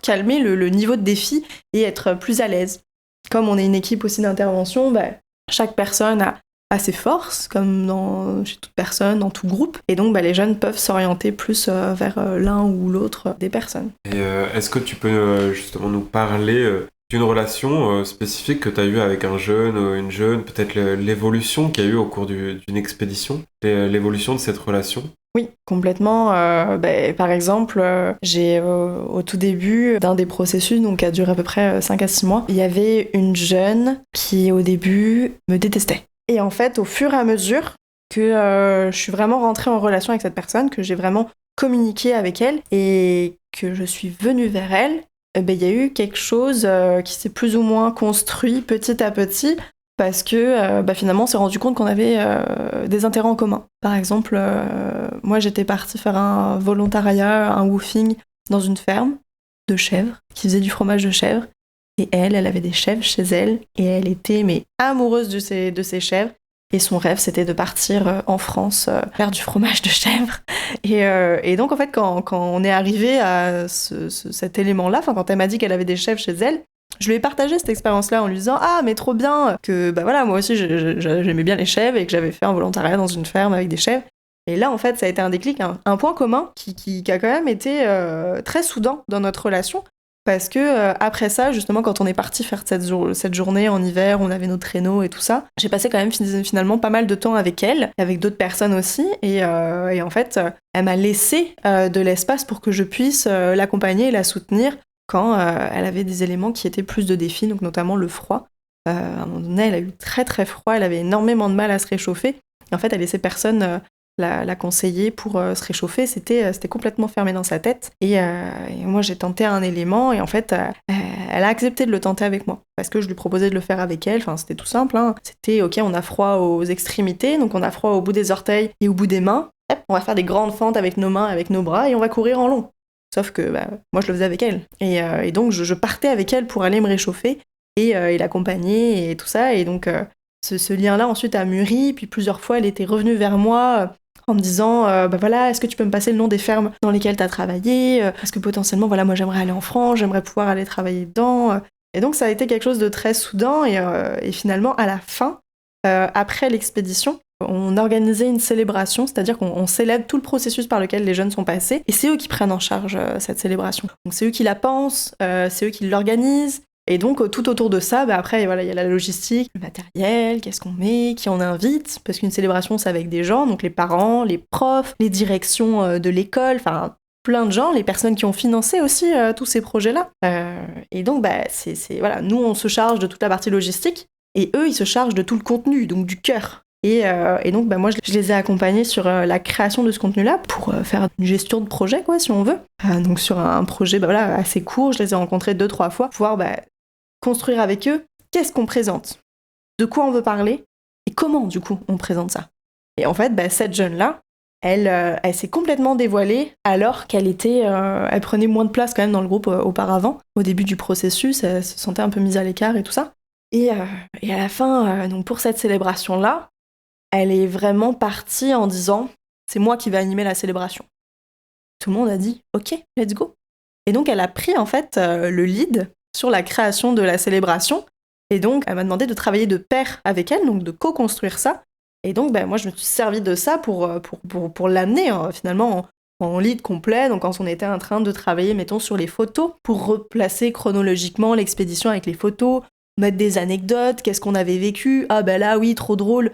calmer le niveau de défi et être plus à l'aise. Comme on est une équipe aussi d'intervention, chaque personne a ses forces, comme chez toute personne, dans tout groupe. Et donc, les jeunes peuvent s'orienter plus vers l'un ou l'autre des personnes. Et est-ce que tu peux justement nous parler d'une relation spécifique que tu as eue avec un jeune ou une jeune, peut-être l'évolution qu'il y a eu au cours d'une expédition, l'évolution de cette relation? Oui, complètement. Par exemple, j'ai au tout début d'un des processus, donc qui a duré à peu près 5 à 6 mois, il y avait une jeune qui au début me détestait. Et en fait, au fur et à mesure que je suis vraiment rentrée en relation avec cette personne, que j'ai vraiment communiqué avec elle et que je suis venue vers elle, il y a eu quelque chose qui s'est plus ou moins construit petit à petit parce que finalement on s'est rendu compte qu'on avait des intérêts en commun. Par exemple, moi j'étais partie faire un volontariat, un woofing dans une ferme de chèvres qui faisait du fromage de chèvre. Et elle avait des chèvres chez elle et elle était amoureuse de ces chèvres. Et son rêve, c'était de partir en France faire du fromage de chèvre. Et donc, en fait, quand on est arrivé à cet élément-là, quand elle m'a dit qu'elle avait des chèvres chez elle, je lui ai partagé cette expérience-là en lui disant « Ah, mais trop bien que, moi aussi, j'aimais bien les chèvres et que j'avais fait un volontariat dans une ferme avec des chèvres. » Et là, en fait, ça a été un déclic, un point commun qui a quand même été très soudant dans notre relation. Parce que après ça, justement, quand on est parti faire cette journée en hiver, on avait nos traîneaux et tout ça, j'ai passé quand même finalement pas mal de temps avec elle, avec d'autres personnes aussi, et en fait, elle m'a laissé de l'espace pour que je puisse l'accompagner et la soutenir quand elle avait des éléments qui étaient plus de défis, donc notamment le froid. À un moment donné, elle a eu très très froid, elle avait énormément de mal à se réchauffer, et en fait, elle laissait personne la conseiller pour se réchauffer, c'était complètement fermé dans sa tête. Et moi, j'ai tenté un élément et en fait, elle a accepté de le tenter avec moi parce que je lui proposais de le faire avec elle. Enfin, c'était tout simple. Hein. C'était OK, on a froid aux extrémités, donc on a froid au bout des orteils et au bout des mains. Hop, on va faire des grandes fentes avec nos mains, avec nos bras et on va courir en long. Sauf que moi, je le faisais avec elle. Et donc, je partais avec elle pour aller me réchauffer et l'accompagner et tout ça. Et donc, ce lien-là, ensuite, a mûri. Puis plusieurs fois, elle était revenue vers moi en me disant est-ce que tu peux me passer le nom des fermes dans lesquelles tu as travaillé, parce que potentiellement moi j'aimerais aller en France, j'aimerais pouvoir aller travailler dedans. Et donc ça a été quelque chose de très soudain et finalement à la fin, après l'expédition, on organisait une célébration, c'est-à-dire qu'on célèbre tout le processus par lequel les jeunes sont passés et c'est eux qui prennent en charge cette célébration. Donc c'est eux qui la pensent, c'est eux qui l'organisent. Et donc, tout autour de ça, après, il y a la logistique, le matériel, qu'est-ce qu'on met, qui on invite, parce qu'une célébration, c'est avec des gens, donc les parents, les profs, les directions de l'école, enfin, plein de gens, les personnes qui ont financé aussi tous ces projets-là. Et donc, nous, on se charge de toute la partie logistique, et eux, ils se chargent de tout le contenu, donc du cœur. Et donc, moi, je les ai accompagnés sur la création de ce contenu-là pour faire une gestion de projet, quoi, si on veut. Donc, sur un projet assez court, je les ai rencontrés 2-3 fois pour pouvoir construire avec eux qu'est-ce qu'on présente, de quoi on veut parler et comment, du coup, on présente ça. Et en fait, cette jeune-là, elle s'est complètement dévoilée alors qu'elle prenait moins de place quand même dans le groupe auparavant. Au début du processus, elle se sentait un peu mise à l'écart et tout ça. Et à la fin, donc pour cette célébration-là, elle est vraiment partie en disant « c'est moi qui vais animer la célébration ». Tout le monde a dit « ok, let's go ». Et donc elle a pris en fait le lead sur la création de la célébration. Et donc elle m'a demandé de travailler de pair avec elle, donc de co-construire ça. Et donc moi je me suis servi de ça pour l'amener finalement en lead complet. Donc quand on était en train de travailler, mettons, sur les photos, pour replacer chronologiquement l'expédition avec les photos, mettre des anecdotes, qu'est-ce qu'on avait vécu, là oui, trop drôle.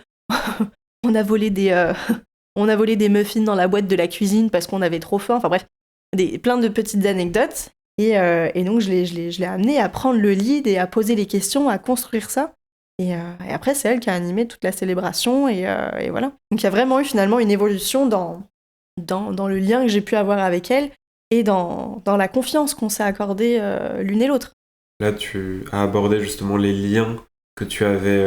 on a volé des muffins dans la boîte de la cuisine parce qu'on avait trop faim. Enfin bref, plein de petites anecdotes. Et donc je l'ai amenée à prendre le lead et à poser les questions, à construire ça. Et après, c'est elle qui a animé toute la célébration. Et voilà. Donc il y a vraiment eu finalement une évolution dans le lien que j'ai pu avoir avec elle et dans la confiance qu'on s'est accordée l'une et l'autre. Là, tu as abordé justement les liens que tu avais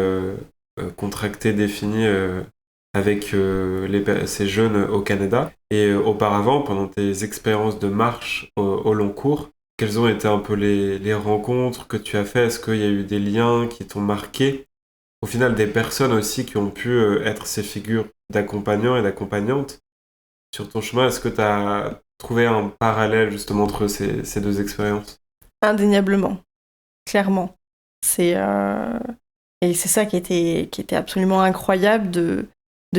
contractés, définis avec ces jeunes au Canada. Et auparavant, pendant tes expériences de marche au long cours, quelles ont été un peu les rencontres que tu as faites? Est-ce qu'il y a eu des liens qui t'ont marqué? Au final, des personnes aussi qui ont pu être ces figures d'accompagnants et d'accompagnantes sur ton chemin. Est-ce que tu as trouvé un parallèle justement entre ces deux expériences? Indéniablement. Clairement. Et c'est ça qui était absolument incroyable de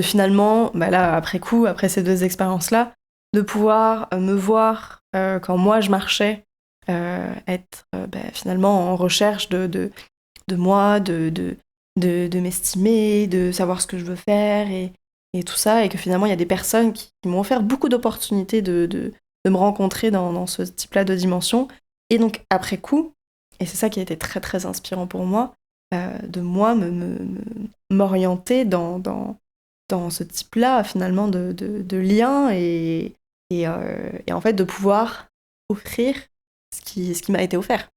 finalement, là, après coup, après ces 2 expériences-là, de pouvoir me voir quand moi je marchais, être finalement en recherche de moi, de m'estimer, de savoir ce que je veux faire et tout ça, et que finalement il y a des personnes qui m'ont offert beaucoup d'opportunités de me rencontrer dans ce type-là de dimension. Et donc après coup, et c'est ça qui a été très très inspirant pour moi, de moi m'orienter dans ce type-là finalement de lien et en fait de pouvoir offrir ce qui m'a été offert.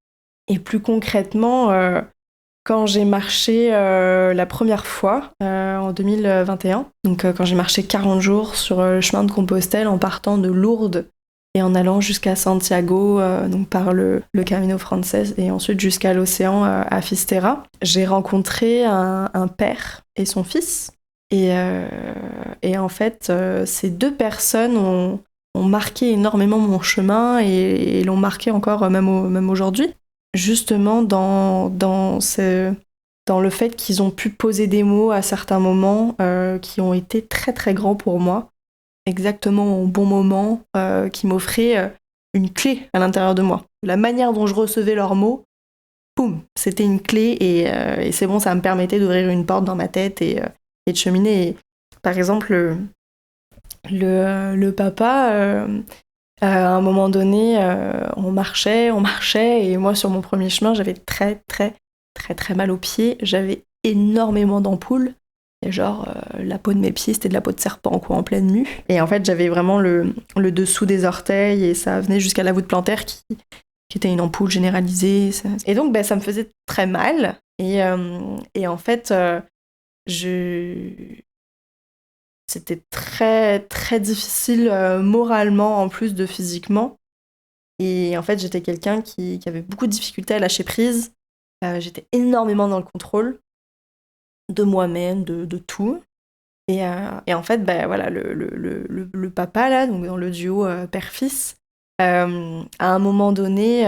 Et plus concrètement, quand j'ai marché la première fois en 2021, donc quand j'ai marché 40 jours sur le chemin de Compostelle en partant de Lourdes et en allant jusqu'à Santiago, donc par le Camino Frances et ensuite jusqu'à l'océan à Fistera, j'ai rencontré un père et son fils. Et en fait, ces 2 personnes ont marqué énormément mon chemin et l'ont marqué encore même aujourd'hui. Justement dans le fait qu'ils ont pu poser des mots à certains moments qui ont été très très grands pour moi, exactement au bon moment, qui m'offraient une clé à l'intérieur de moi. La manière dont je recevais leurs mots, boum, c'était une clé et c'est bon, ça me permettait d'ouvrir une porte dans ma tête et de cheminer. Et, par exemple, le papa... à un moment donné, on marchait, et moi, sur mon premier chemin, j'avais très, très, très, très mal aux pieds. J'avais énormément d'ampoules. Et la peau de mes pieds, c'était de la peau de serpent, quoi, en pleine mue. Et en fait, j'avais vraiment le dessous des orteils, et ça venait jusqu'à la voûte plantaire, qui était une ampoule généralisée. Et donc, ça me faisait très mal. Et en fait, c'était très, très difficile moralement en plus de physiquement. Et en fait, j'étais quelqu'un qui avait beaucoup de difficultés à lâcher prise. J'étais énormément dans le contrôle de moi-même, de tout. Et en fait, voilà, le papa, là, donc dans le duo père-fils, à un moment donné,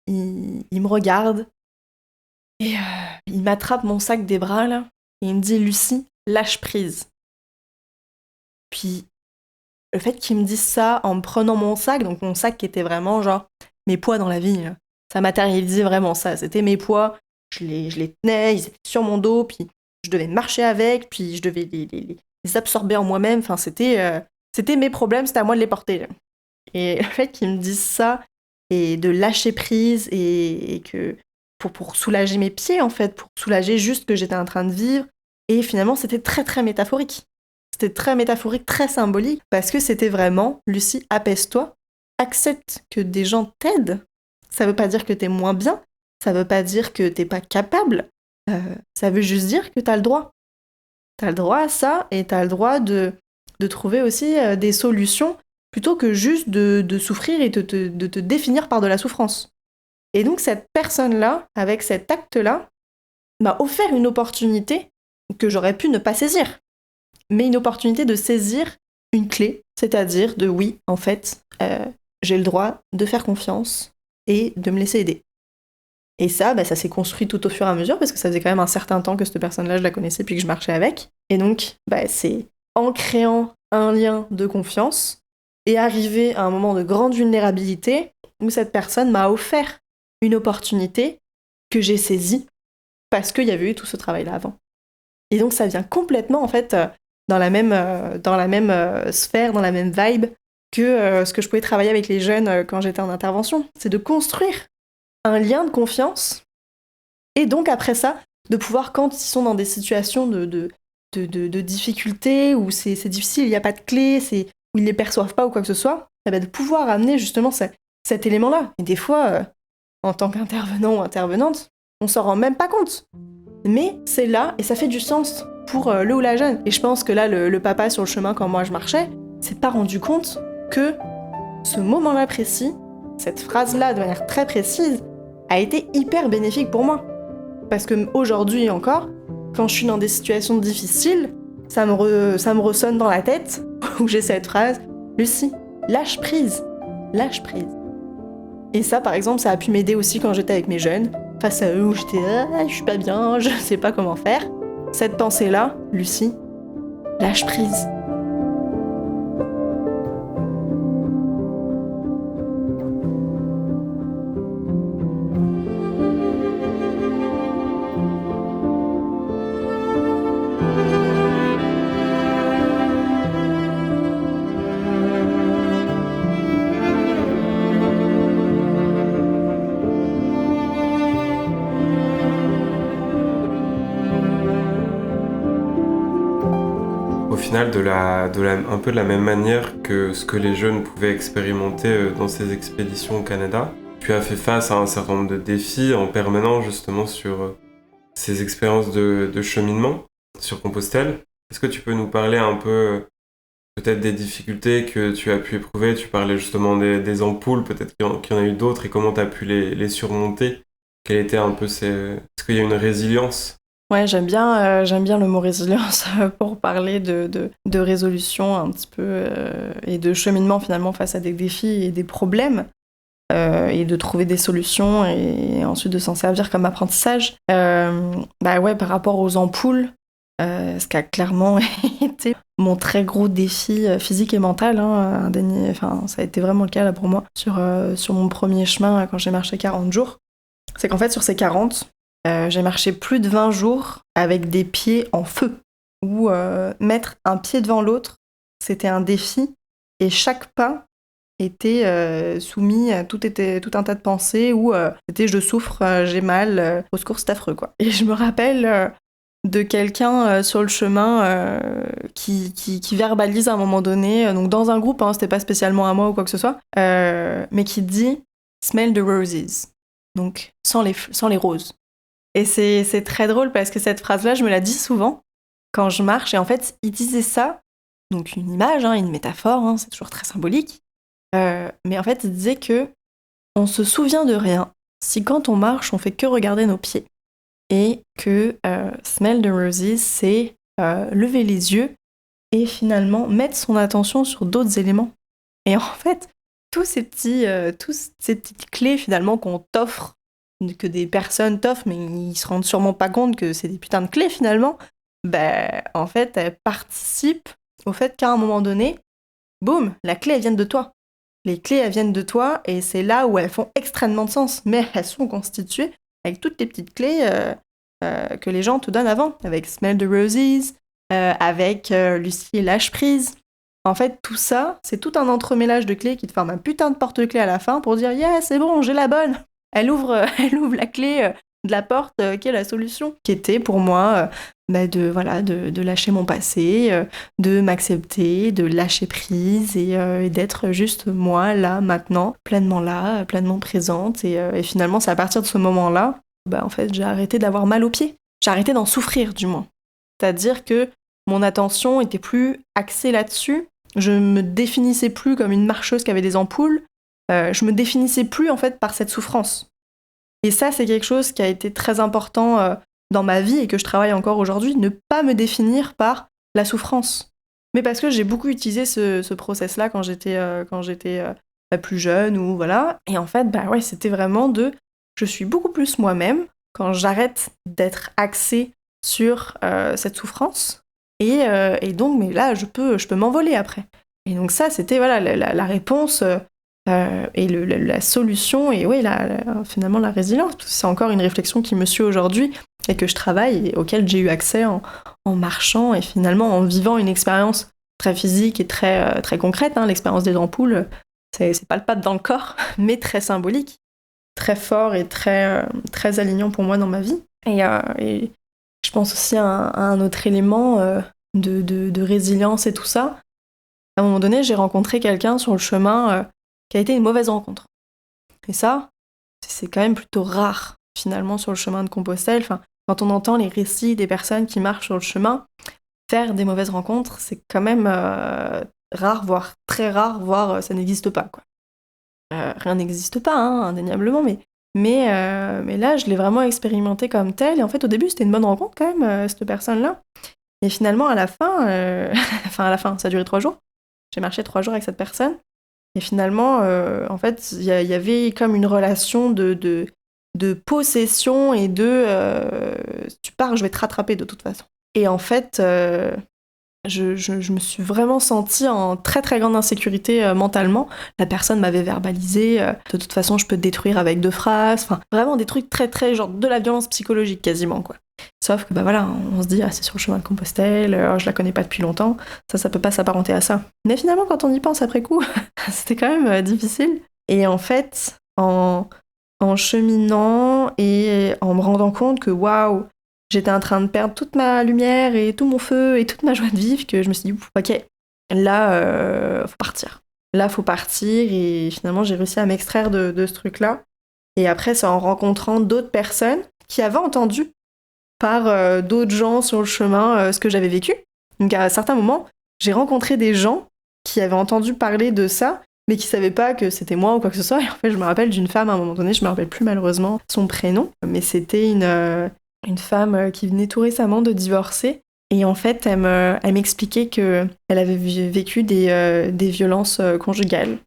il me regarde et il m'attrape mon sac des bras, là, et il me dit « Lucie, lâche prise ». Puis le fait qu'il me dise ça en me prenant mon sac, donc mon sac qui était vraiment mes poids dans la vie, là, ça matérialisait vraiment ça. C'était mes poids, je les tenais, ils étaient sur mon dos, puis je devais marcher avec, puis je devais les absorber en moi-même. Enfin, c'était mes problèmes, c'était à moi de les porter, là. Et le fait qu'il me dise ça, et de lâcher prise, et que pour soulager mes pieds, en fait, pour soulager juste ce que j'étais en train de vivre, Et finalement, c'était très très métaphorique. C'était très métaphorique, très symbolique, parce que c'était vraiment, Lucie, apaise-toi, accepte que des gens t'aident. Ça veut pas dire que t'es moins bien, ça veut pas dire que t'es pas capable, ça veut juste dire que t'as le droit. T'as le droit à ça, et t'as le droit de trouver aussi des solutions, plutôt que juste de souffrir et de te définir par de la souffrance. Et donc cette personne-là, avec cet acte-là, m'a offert une opportunité que j'aurais pu ne pas saisir, mais une opportunité de saisir une clé, c'est-à-dire de oui, en fait, j'ai le droit de faire confiance et de me laisser aider. Et ça, ça s'est construit tout au fur et à mesure, parce que ça faisait quand même un certain temps que cette personne-là, je la connaissais, puis que je marchais avec. Et donc, c'est en créant un lien de confiance et arrivé à un moment de grande vulnérabilité où cette personne m'a offert une opportunité que j'ai saisie parce qu'il y avait eu tout ce travail-là avant. Et donc, ça vient complètement, en fait, dans la même sphère, dans la même vibe que ce que je pouvais travailler avec les jeunes quand j'étais en intervention. C'est de construire un lien de confiance, et donc après ça, de pouvoir, quand ils sont dans des situations de difficulté, où c'est difficile, il n'y a pas de clé, où ils ne les perçoivent pas ou quoi que ce soit, de pouvoir amener justement cet élément-là. Et des fois, en tant qu'intervenant ou intervenante, on s'en rend même pas compte. Mais c'est là, et ça fait du sens pour le ou la jeune. Et je pense que là, le papa sur le chemin, quand moi je marchais, s'est pas rendu compte que ce moment-là précis, cette phrase-là de manière très précise, a été hyper bénéfique pour moi. Parce que aujourd'hui encore, quand je suis dans des situations difficiles, ça me ressonne dans la tête, où j'ai cette phrase, Lucie, lâche prise, lâche prise. Et ça, par exemple, ça a pu m'aider aussi quand j'étais avec mes jeunes, face à eux où j'étais je suis pas bien, je sais pas comment faire. Cette pensée-là, Lucie, lâche prise. Un peu de la même manière que ce que les jeunes pouvaient expérimenter dans ces expéditions au Canada. Tu as fait face à un certain nombre de défis en permanence justement sur ces expériences de cheminement sur Compostelle. Est-ce que tu peux nous parler un peu peut-être des difficultés que tu as pu éprouver? Tu parlais justement des ampoules, peut-être qu'il y en a eu d'autres, et comment tu as pu les surmonter? Quelle était un peu Est-ce qu'il y a une résilience? Ouais, j'aime bien le mot résilience pour parler de résolution un petit peu et de cheminement finalement face à des défis et des problèmes et de trouver des solutions et ensuite de s'en servir comme apprentissage. Par rapport aux ampoules, ce qui a clairement été mon très gros défi physique et mental, ça a été vraiment le cas là pour moi sur mon premier chemin quand j'ai marché 40 jours. C'est qu'en fait sur ces 40, j'ai marché plus de 20 jours avec des pieds en feu, où mettre un pied devant l'autre, c'était un défi, et chaque pas était soumis à tout un tas de pensées, où c'était je souffre, j'ai mal, au secours c'est affreux quoi. Et je me rappelle de quelqu'un sur le chemin qui verbalise à un moment donné, donc dans un groupe, c'était pas spécialement à moi ou quoi que ce soit, mais qui dit « smell the roses », donc sans les roses. Et c'est très drôle parce que cette phrase-là, je me la dis souvent quand je marche. Et en fait, il disait ça, donc une image, une métaphore, c'est toujours très symbolique. Mais en fait, il disait que on se souvient de rien si quand on marche, on fait que regarder nos pieds. Et que smell the roses, c'est lever les yeux et finalement mettre son attention sur d'autres éléments. Et en fait, toutes ces petites clés finalement qu'on t'offre, que des personnes t'offrent, mais ils se rendent sûrement pas compte que c'est des putains de clés finalement, en fait, elles participent au fait qu'à un moment donné, boum, la clé, elle vient de toi. Les clés, elles viennent de toi, et c'est là où elles font extrêmement de sens, mais elles sont constituées avec toutes les petites clés que les gens te donnent avant, avec Smell the Roses, avec Lucie et Lâche Prise. En fait, tout ça, c'est tout un entremêlage de clés qui te forme un putain de porte-clés à la fin pour dire « Yeah, c'est bon, j'ai la bonne !» Elle ouvre la clé de la porte qui est la solution. Qui était pour moi de lâcher mon passé, de m'accepter, de lâcher prise et d'être juste moi, là, pleinement présente. Et finalement, c'est à partir de ce moment-là, en fait, j'ai arrêté d'avoir mal aux pieds. J'ai arrêté d'en souffrir, du moins. C'est-à-dire que mon attention était plus axée là-dessus. Je me définissais plus comme une marcheuse qui avait des ampoules. Je me définissais plus, en fait, par cette souffrance. Et ça, c'est quelque chose qui a été très important dans ma vie et que je travaille encore aujourd'hui, ne pas me définir par la souffrance. Mais parce que j'ai beaucoup utilisé ce process-là quand j'étais plus jeune ou voilà. Et en fait, c'était vraiment je suis beaucoup plus moi-même quand j'arrête d'être axée sur cette souffrance. Et donc, mais là, je peux m'envoler après. Et donc ça, c'était la réponse et la solution et oui, finalement la résilience. Parce que c'est encore une réflexion qui me suit aujourd'hui et que je travaille et auquel j'ai eu accès en marchant et finalement en vivant une expérience très physique et très, très concrète. L'expérience des ampoules, c'est palpable dans le corps, mais très symbolique, très fort et très, très alignant pour moi dans ma vie. Et je pense aussi à un autre élément de résilience et tout ça. À un moment donné, j'ai rencontré quelqu'un sur le chemin qui a été une mauvaise rencontre. Et ça, c'est quand même plutôt rare, finalement, sur le chemin de Compostelle. Enfin, quand on entend les récits des personnes qui marchent sur le chemin, faire des mauvaises rencontres, c'est quand même rare, voire très rare, voire ça n'existe pas, quoi. Rien n'existe pas, indéniablement, mais là, je l'ai vraiment expérimenté comme tel. Et en fait, au début, c'était une bonne rencontre, quand même, cette personne-là. Et finalement, à la fin, ça a duré 3 jours. J'ai marché 3 jours avec cette personne. Et finalement, en fait, il y avait comme une relation de possession et si tu pars, je vais te rattraper de toute façon. Et en fait, je me suis vraiment sentie en très très grande insécurité mentalement. La personne m'avait verbalisé, de toute façon, je peux te détruire avec 2 phrases. Enfin, vraiment des trucs très très, genre de la violence psychologique quasiment, quoi. Sauf que on se dit, c'est sur le chemin de Compostelle, je la connais pas depuis longtemps, ça peut pas s'apparenter à ça. Mais finalement, quand on y pense après coup, c'était quand même difficile. Et en fait, en cheminant et en me rendant compte que waouh, j'étais en train de perdre toute ma lumière et tout mon feu et toute ma joie de vivre, que je me suis dit, ok, là, faut partir. Là, faut partir. Et finalement, j'ai réussi à m'extraire de ce truc-là. Et après, c'est en rencontrant d'autres personnes qui avaient entendu par d'autres gens sur le chemin ce que j'avais vécu. Donc à certains moments, j'ai rencontré des gens qui avaient entendu parler de ça, mais qui savaient pas que c'était moi ou quoi que ce soit. Et en fait, je me rappelle d'une femme à un moment donné, je me rappelle plus malheureusement son prénom, mais c'était une femme qui venait tout récemment de divorcer. Et en fait, elle m'expliquait qu'elle avait vécu des violences conjugales,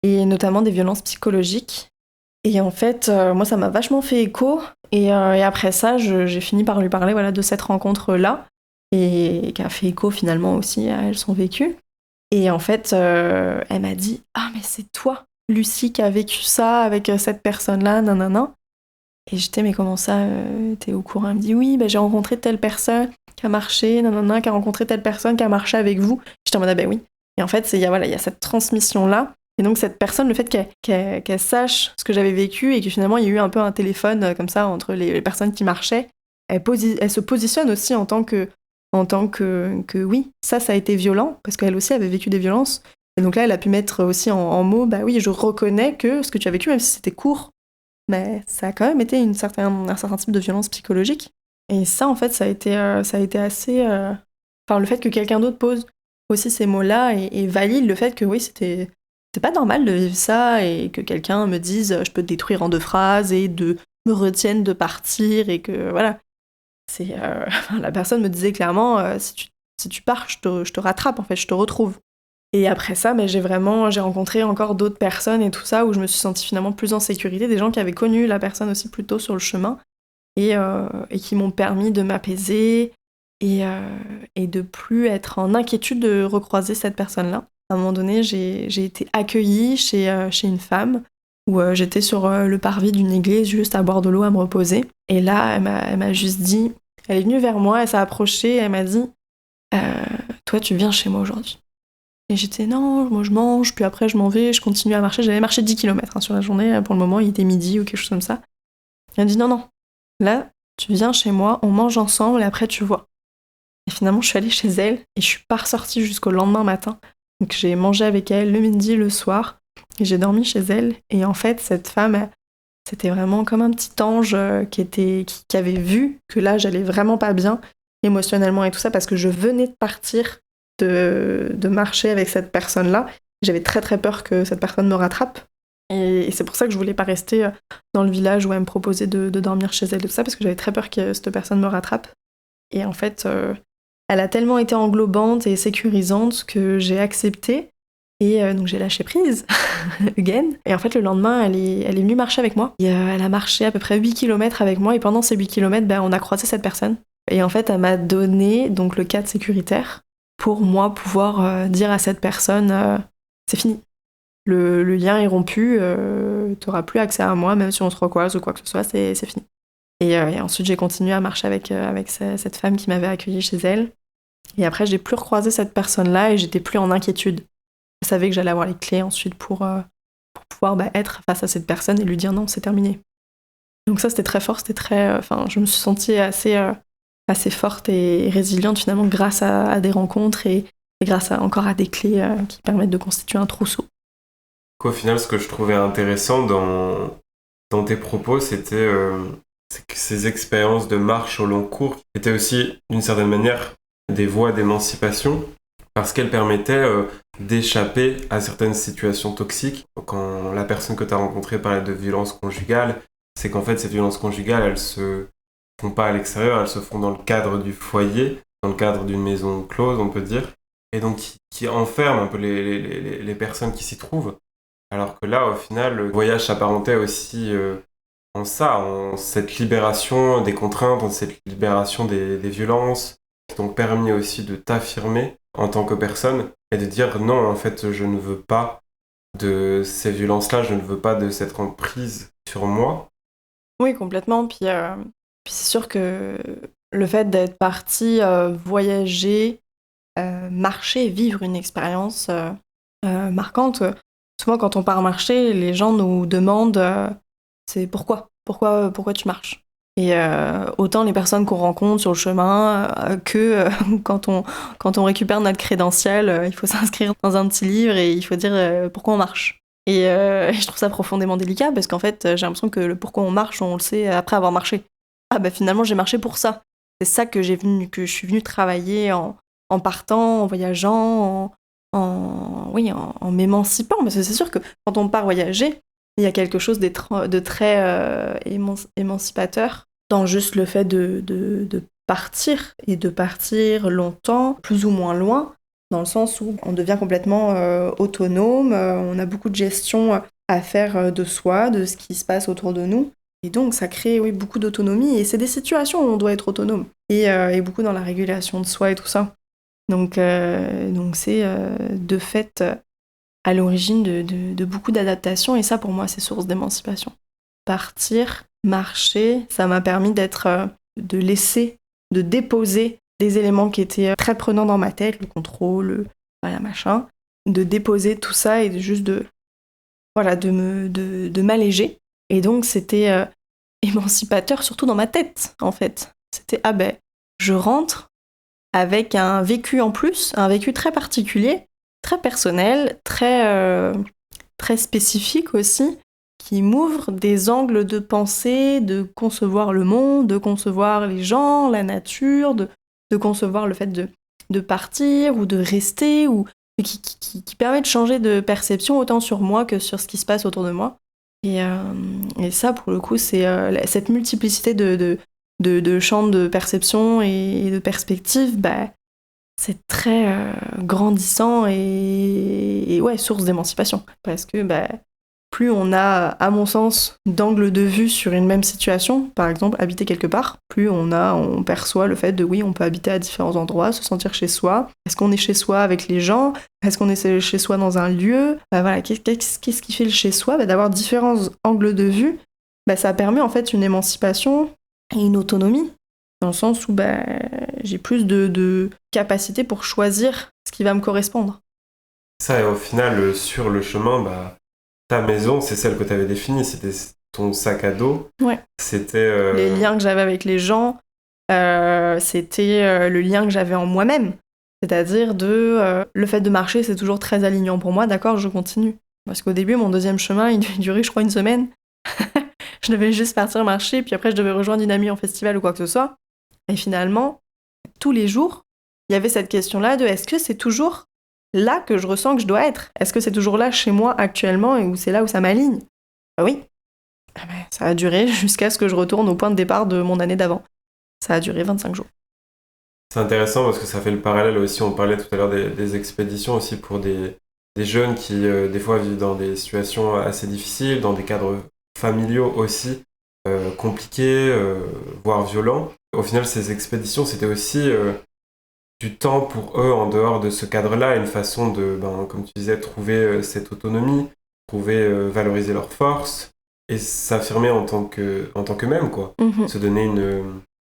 et notamment des violences psychologiques. Et en fait, moi, ça m'a vachement fait écho. Et après ça, j'ai fini par lui parler de cette rencontre-là, et qui a fait écho finalement aussi à son vécu. Et en fait, elle m'a dit « Ah, mais c'est toi, Lucie, qui a vécu ça avec cette personne-là, nanana. » Et j'étais « Mais comment ça, t'es au courant ?» Elle me dit « Oui, j'ai rencontré telle personne qui a marché, nanana, qui a rencontré telle personne qui a marché avec vous. » J'étais en mode « Ah ben oui. » Et en fait, il y a cette transmission-là. Et donc cette personne, le fait qu'elle sache ce que j'avais vécu et que finalement il y a eu un peu un téléphone comme ça entre les personnes qui marchaient, elle se positionne aussi en tant que oui, ça a été violent, parce qu'elle aussi avait vécu des violences. Et donc là, elle a pu mettre aussi en mots, oui, je reconnais que ce que tu as vécu, même si c'était court, mais ça a quand même été un certain type de violence psychologique. Et ça, en fait, ça a été assez... le fait que quelqu'un d'autre pose aussi ces mots-là et valide le fait que oui, c'était pas normal de vivre ça, et que quelqu'un me dise je peux te détruire en 2 phrases et me retienne de partir, et que voilà. La personne me disait clairement si tu pars, je te rattrape, en fait, je te retrouve. Et après ça, j'ai rencontré encore d'autres personnes et tout ça, où je me suis sentie finalement plus en sécurité, des gens qui avaient connu la personne aussi plus tôt sur le chemin, et qui m'ont permis de m'apaiser et de plus être en inquiétude de recroiser cette personne-là. À un moment donné, j'ai été accueillie chez une femme, où j'étais sur le parvis d'une église, juste à boire de l'eau, à me reposer. Et là, elle m'a juste dit, elle est venue vers moi, elle s'est approchée, elle m'a dit toi, tu viens chez moi aujourd'hui. Et j'étais non, moi je mange, puis après je m'en vais, je continue à marcher. J'avais marché 10 km sur la journée, pour le moment il était midi ou quelque chose comme ça. Elle m'a dit non, là, tu viens chez moi, on mange ensemble et après tu vois. Et finalement, je suis allée chez elle et je suis pas ressortie jusqu'au lendemain matin. Donc j'ai mangé avec elle le midi, le soir, et j'ai dormi chez elle. Et en fait, cette femme, c'était vraiment comme un petit ange qui avait vu que là, j'allais vraiment pas bien, émotionnellement et tout ça, parce que je venais de partir de marcher avec cette personne-là. J'avais très très peur que cette personne me rattrape. Et c'est pour ça que je voulais pas rester dans le village où elle me proposait de dormir chez elle et tout ça, parce que j'avais très peur que cette personne me rattrape. Et en fait, elle a tellement été englobante et sécurisante que j'ai accepté. Et donc j'ai lâché prise, again. Et en fait, le lendemain, elle est venue marcher avec moi. Et, elle a marché à peu près 8 km avec moi. Et pendant ces 8 km, on a croisé cette personne. Et en fait, elle m'a donné donc, le cadre sécuritaire pour moi pouvoir dire à cette personne c'est fini. Le lien est rompu, t'auras plus accès à moi, même si on se recroise ou quoi que ce soit, c'est fini. Et ensuite, j'ai continué à marcher avec cette femme qui m'avait accueillie chez elle. Et après, j'ai plus recroisé cette personne-là et j'étais plus en inquiétude. Je savais que j'allais avoir les clés ensuite pour pouvoir être face à cette personne et lui dire non, c'est terminé. Donc ça, c'était très fort, c'était très... je me suis sentie assez forte et résiliente finalement grâce à des rencontres et grâce encore à des clés qui permettent de constituer un trousseau. Au final, ce que je trouvais intéressant dans tes propos, c'était c'est que ces expériences de marche au long cours étaient aussi, d'une certaine manière, des voies d'émancipation, parce qu'elles permettaient d'échapper à certaines situations toxiques. Quand la personne que tu as rencontrée parlait de violence conjugale, c'est qu'en fait, ces violences conjugales, elles se font pas à l'extérieur, elles se font dans le cadre du foyer, dans le cadre d'une maison close, on peut dire, et donc qui enferment un peu les personnes qui s'y trouvent. Alors que là, au final, le voyage s'apparentait aussi en cette libération des contraintes, en cette libération des violences, qui t'ont permis aussi de t'affirmer en tant que personne et de dire non, en fait, je ne veux pas de ces violences-là, je ne veux pas de cette emprise sur moi. Oui, complètement. Puis c'est sûr que le fait d'être parti voyager, marcher, vivre une expérience marquante, souvent quand on part marcher, les gens nous demandent c'est pourquoi tu marches. Et autant les personnes qu'on rencontre sur le chemin que quand on récupère notre crédentiel, il faut s'inscrire dans un petit livre et il faut dire pourquoi on marche. Et je trouve ça profondément délicat parce qu'en fait, j'ai l'impression que le pourquoi on marche, on le sait après avoir marché. Ah finalement, j'ai marché pour ça. C'est ça que je suis venue travailler en partant, en voyageant, en m'émancipant. Parce que c'est sûr que quand on part voyager, il y a quelque chose de très émancipateur dans juste le fait de partir et de partir longtemps, plus ou moins loin, dans le sens où on devient complètement autonome, on a beaucoup de gestion à faire de soi, de ce qui se passe autour de nous. Et donc ça crée beaucoup d'autonomie et c'est des situations où on doit être autonome et beaucoup dans la régulation de soi et tout ça. Donc c'est de fait à l'origine de beaucoup d'adaptations et ça pour moi c'est source d'émancipation. Partir, marcher, ça m'a permis de laisser, de déposer des éléments qui étaient très prenants dans ma tête, le contrôle, voilà machin, de déposer tout ça et de m'alléger. Et donc c'était émancipateur surtout dans ma tête en fait. C'était je rentre avec un vécu en plus, un vécu très particulier, très personnel, très spécifique aussi, qui m'ouvre des angles de pensée, de concevoir le monde, de concevoir les gens, la nature, de concevoir le fait de partir ou de rester, ou qui permet de changer de perception autant sur moi que sur ce qui se passe autour de moi. Et ça, pour le coup, c'est cette multiplicité de champs de perception et de perspectives, c'est très grandissant et source d'émancipation. Parce que plus on a, à mon sens, d'angles de vue sur une même situation, par exemple habiter quelque part, plus on perçoit le fait on peut habiter à différents endroits, se sentir chez soi. Est-ce qu'on est chez soi avec les gens ? Est-ce qu'on est chez soi dans un lieu ? Qu'est-ce qui fait le chez soi ? D'avoir différents angles de vue, ça permet en fait une émancipation et une autonomie, dans le sens où j'ai plus de capacité pour choisir ce qui va me correspondre. Ça, et au final, sur le chemin, ta maison, c'est celle que tu avais définie. C'était ton sac à dos, Ouais. c'était... Les liens que j'avais avec les gens, c'était le lien que j'avais en moi-même. C'est-à-dire le fait de marcher, c'est toujours très alignant pour moi. D'accord, je continue. Parce qu'au début, mon deuxième chemin, il devait durer, je crois, 1 semaine. Je devais juste partir marcher, puis après, je devais rejoindre une amie en festival ou quoi que ce soit. Et finalement, tous les jours, il y avait cette question-là de est-ce que c'est toujours là que je ressens que je dois être ? Est-ce que c'est toujours là chez moi actuellement et où c'est là où ça m'aligne ? Bah oui. Ça a duré jusqu'à ce que je retourne au point de départ de mon année d'avant. Ça a duré 25 jours. C'est intéressant parce que ça fait le parallèle aussi, on parlait tout à l'heure des expéditions aussi pour des jeunes qui des fois vivent dans des situations assez difficiles, dans des cadres familiaux aussi compliqués, voire violents. Au final, ces expéditions, c'était aussi du temps pour eux en dehors de ce cadre-là, une façon de, comme tu disais, trouver cette autonomie, trouver, valoriser leurs forces et s'affirmer en tant qu'eux-mêmes, quoi. Mm-hmm. Se donner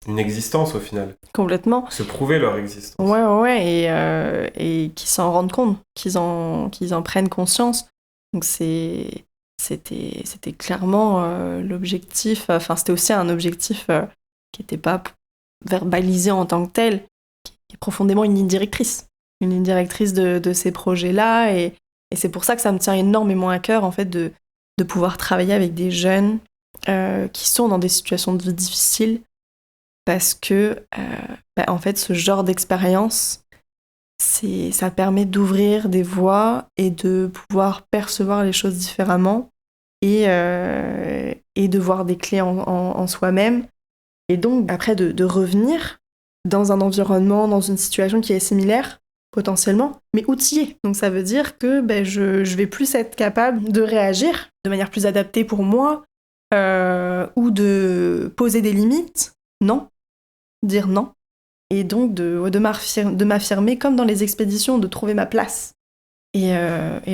une existence au final. Complètement. Se prouver leur existence. Ouais, et qu'ils s'en rendent compte, qu'ils en prennent conscience. Donc c'était clairement l'objectif, enfin c'était aussi un objectif qui n'était pas verbalisé en tant que tel, qui est profondément une ligne directrice de ces projets-là, et c'est pour ça que ça me tient énormément à cœur en fait de pouvoir travailler avec des jeunes qui sont dans des situations de vie difficiles, parce que en fait ce genre d'expérience ça permet d'ouvrir des voies et de pouvoir percevoir les choses différemment et de voir des clés en soi-même, et donc après de revenir dans un environnement, dans une situation qui est similaire potentiellement, mais outillé. Donc ça veut dire que je vais plus être capable de réagir de manière plus adaptée pour moi, ou de poser des limites, non, dire non, et donc de m'affirmer comme dans les expéditions, de trouver ma place. Et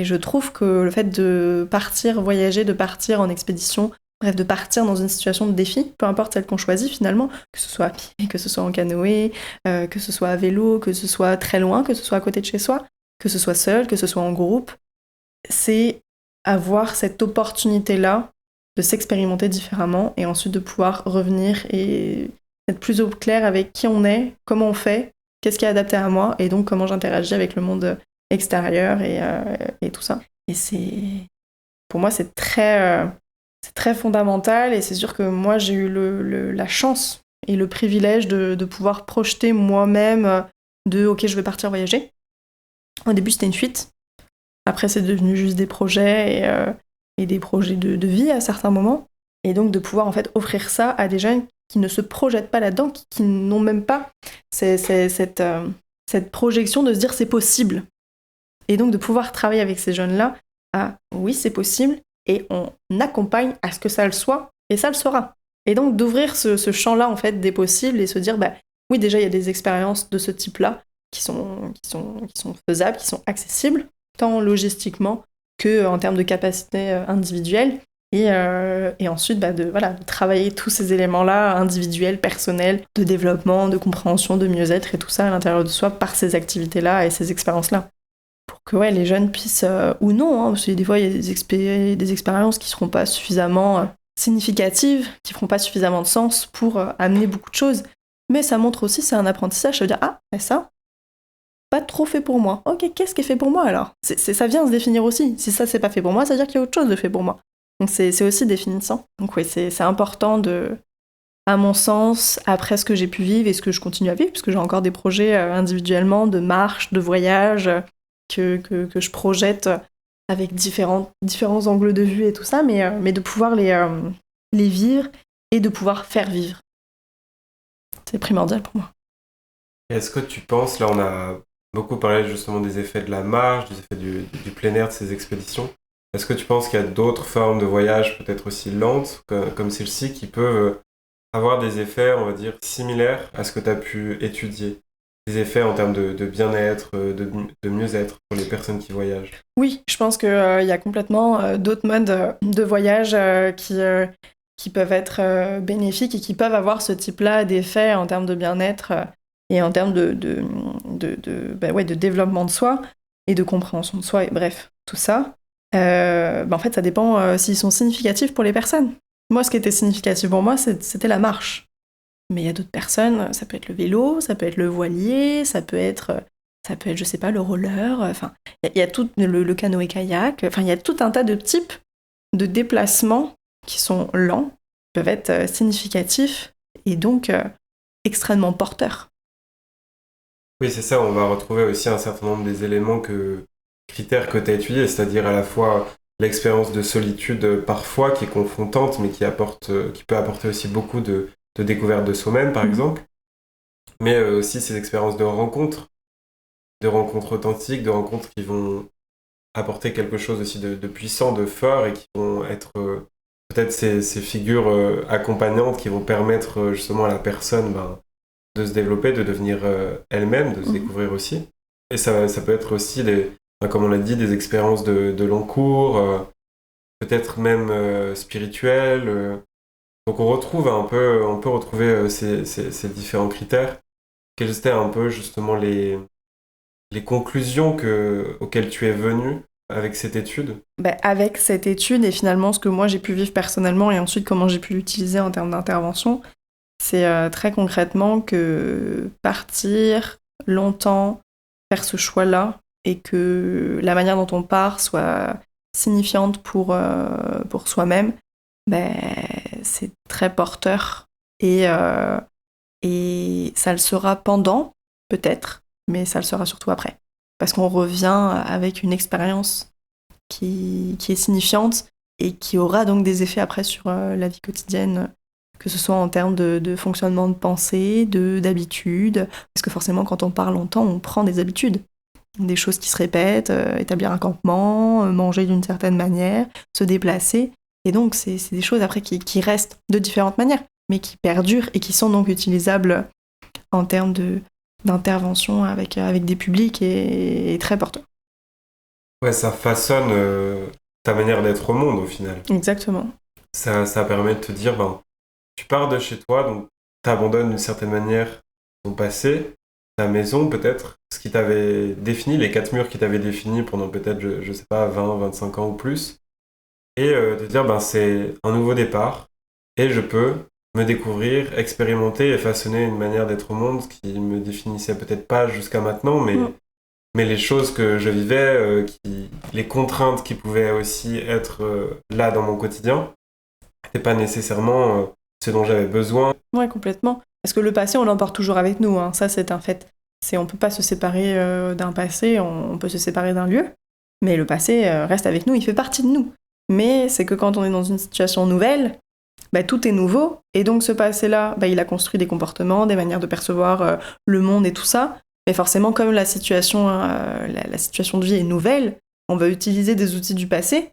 je trouve que le fait de partir voyager, de partir en expédition, bref, de partir dans une situation de défi, peu importe celle qu'on choisit finalement, que ce soit à pied, que ce soit en canoë, que ce soit à vélo, que ce soit très loin, que ce soit à côté de chez soi, que ce soit seul, que ce soit en groupe, c'est avoir cette opportunité-là de s'expérimenter différemment et ensuite de pouvoir revenir et être plus au clair avec qui on est, comment on fait, qu'est-ce qui est adapté à moi, et donc comment j'interagis avec le monde extérieur et tout ça. Et pour moi, c'est très fondamental, et c'est sûr que moi, j'ai eu la chance et le privilège de pouvoir projeter moi-même ok, je vais partir voyager. Au début, c'était une fuite. Après, c'est devenu juste des projets et des projets de vie à certains moments. Et donc, de pouvoir en fait offrir ça à des jeunes qui ne se projettent pas là-dedans, qui n'ont même pas cette projection de se dire c'est possible. Et donc, de pouvoir travailler avec ces jeunes-là oui, c'est possible, et on accompagne à ce que ça le soit, et ça le sera. Et donc, d'ouvrir ce champ-là en fait des possibles et se dire oui, déjà, il y a des expériences de ce type-là qui sont faisables, qui sont accessibles, tant logistiquement que en termes de capacité individuelle, et ensuite de travailler tous ces éléments-là individuels, personnels, de développement, de compréhension, de mieux-être et tout ça à l'intérieur de soi par ces activités-là et ces expériences-là, pour que les jeunes puissent ou non, parce que des fois il y a des expériences qui seront pas suffisamment significatives, qui feront pas suffisamment de sens pour amener beaucoup de choses, mais ça montre aussi, c'est un apprentissage, ça veut dire ça pas trop fait pour moi. Ok, qu'est-ce qui est fait pour moi alors ? Ça vient se définir aussi. Si ça c'est pas fait pour moi, ça veut dire qu'il y a autre chose de fait pour moi. Donc c'est aussi définissant. Donc oui, c'est important à mon sens, après ce que j'ai pu vivre et ce que je continue à vivre, puisque j'ai encore des projets individuellement de marche, de voyage, que je projette avec différents angles de vue et tout ça, mais de pouvoir les vivre et de pouvoir faire vivre. C'est primordial pour moi. Est-ce que tu penses, là on a beaucoup parlé justement des effets de la marche, des effets du plein air de ces expéditions. Est-ce que tu penses qu'il y a d'autres formes de voyage, peut-être aussi lentes, comme celle-ci, qui peuvent avoir des effets, on va dire, similaires à ce que tu as pu étudier ? Des effets en termes de bien-être, de mieux-être pour les personnes qui voyagent ? Oui, je pense qu'il y a complètement d'autres modes de voyage qui peuvent être bénéfiques et qui peuvent avoir ce type-là d'effets en termes de bien-être et en termes de développement de soi et de compréhension de soi, et bref, tout ça. En fait, ça dépend s'ils sont significatifs pour les personnes. Moi, ce qui était significatif pour moi, c'était la marche. Mais il y a d'autres personnes, ça peut être le vélo, ça peut être le voilier, ça peut être, je sais pas, le roller, enfin, il y a tout le canoë-kayak, enfin, il y a tout un tas de types de déplacements qui sont lents, peuvent être significatifs et donc extrêmement porteurs. Oui, c'est ça, on va retrouver aussi un certain nombre des critères que tu as étudiés, c'est-à-dire à la fois l'expérience de solitude parfois qui est confrontante, mais qui peut apporter aussi beaucoup de découverte de soi-même, par exemple, mais aussi ces expériences de rencontres authentiques, de rencontres qui vont apporter quelque chose aussi de puissant, de fort, et qui vont être peut-être ces figures accompagnantes qui vont permettre justement à la personne de se développer, de devenir elle-même, de se découvrir aussi. Et ça peut être aussi, comme on l'a dit, des expériences de long cours, peut-être même spirituelles. Donc on peut retrouver ces différents critères. Quelles étaient un peu justement les conclusions auxquelles tu es venu avec cette étude? Avec cette étude et finalement ce que moi j'ai pu vivre personnellement et ensuite comment j'ai pu l'utiliser en termes d'intervention, c'est très concrètement que partir longtemps, faire ce choix-là et que la manière dont on part soit signifiante pour soi-même, c'est très porteur et ça le sera pendant, peut-être, mais ça le sera surtout après. Parce qu'on revient avec une expérience qui est signifiante et qui aura donc des effets après sur la vie quotidienne, que ce soit en termes de fonctionnement de pensée, d'habitude, parce que forcément quand on parle longtemps, on prend des habitudes, des choses qui se répètent, établir un campement, manger d'une certaine manière, se déplacer, et donc c'est des choses après qui restent de différentes manières, mais qui perdurent et qui sont donc utilisables en termes d'intervention avec des publics et très porteurs. Ouais, ça façonne ta manière d'être au monde au final. Exactement. Ça permet de te dire, tu pars de chez toi, donc tu abandonnes d'une certaine manière ton passé, ta maison peut-être, ce qui t'avait défini, les 4 murs qui t'avaient défini pendant peut-être, je sais pas, 20, 25 ans ou plus, et te dire, c'est un nouveau départ, et je peux me découvrir, expérimenter et façonner une manière d'être au monde qui me définissait peut-être pas jusqu'à maintenant, mais les choses que je vivais, les contraintes qui pouvaient aussi être là dans mon quotidien, c'était pas nécessairement ce dont j'avais besoin. Ouais, complètement. Parce que le passé, on l'emporte toujours avec nous, hein. Ça, c'est un fait. On peut pas se séparer d'un passé, on peut se séparer d'un lieu, mais le passé reste avec nous, il fait partie de nous. Mais c'est que quand on est dans une situation nouvelle, tout est nouveau, et donc ce passé-là, il a construit des comportements, des manières de percevoir le monde et tout ça. Mais forcément, comme la situation de vie est nouvelle, on va utiliser des outils du passé,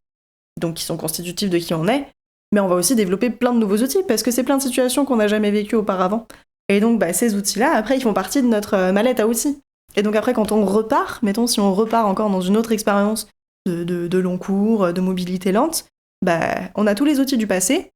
donc qui sont constitutifs de qui on est, mais on va aussi développer plein de nouveaux outils, parce que c'est plein de situations qu'on n'a jamais vécues auparavant. Et donc ces outils-là, après, ils font partie de notre mallette à outils. Et donc après, quand on repart, mettons si on repart encore dans une autre expérience de long cours, de mobilité lente, on a tous les outils du passé,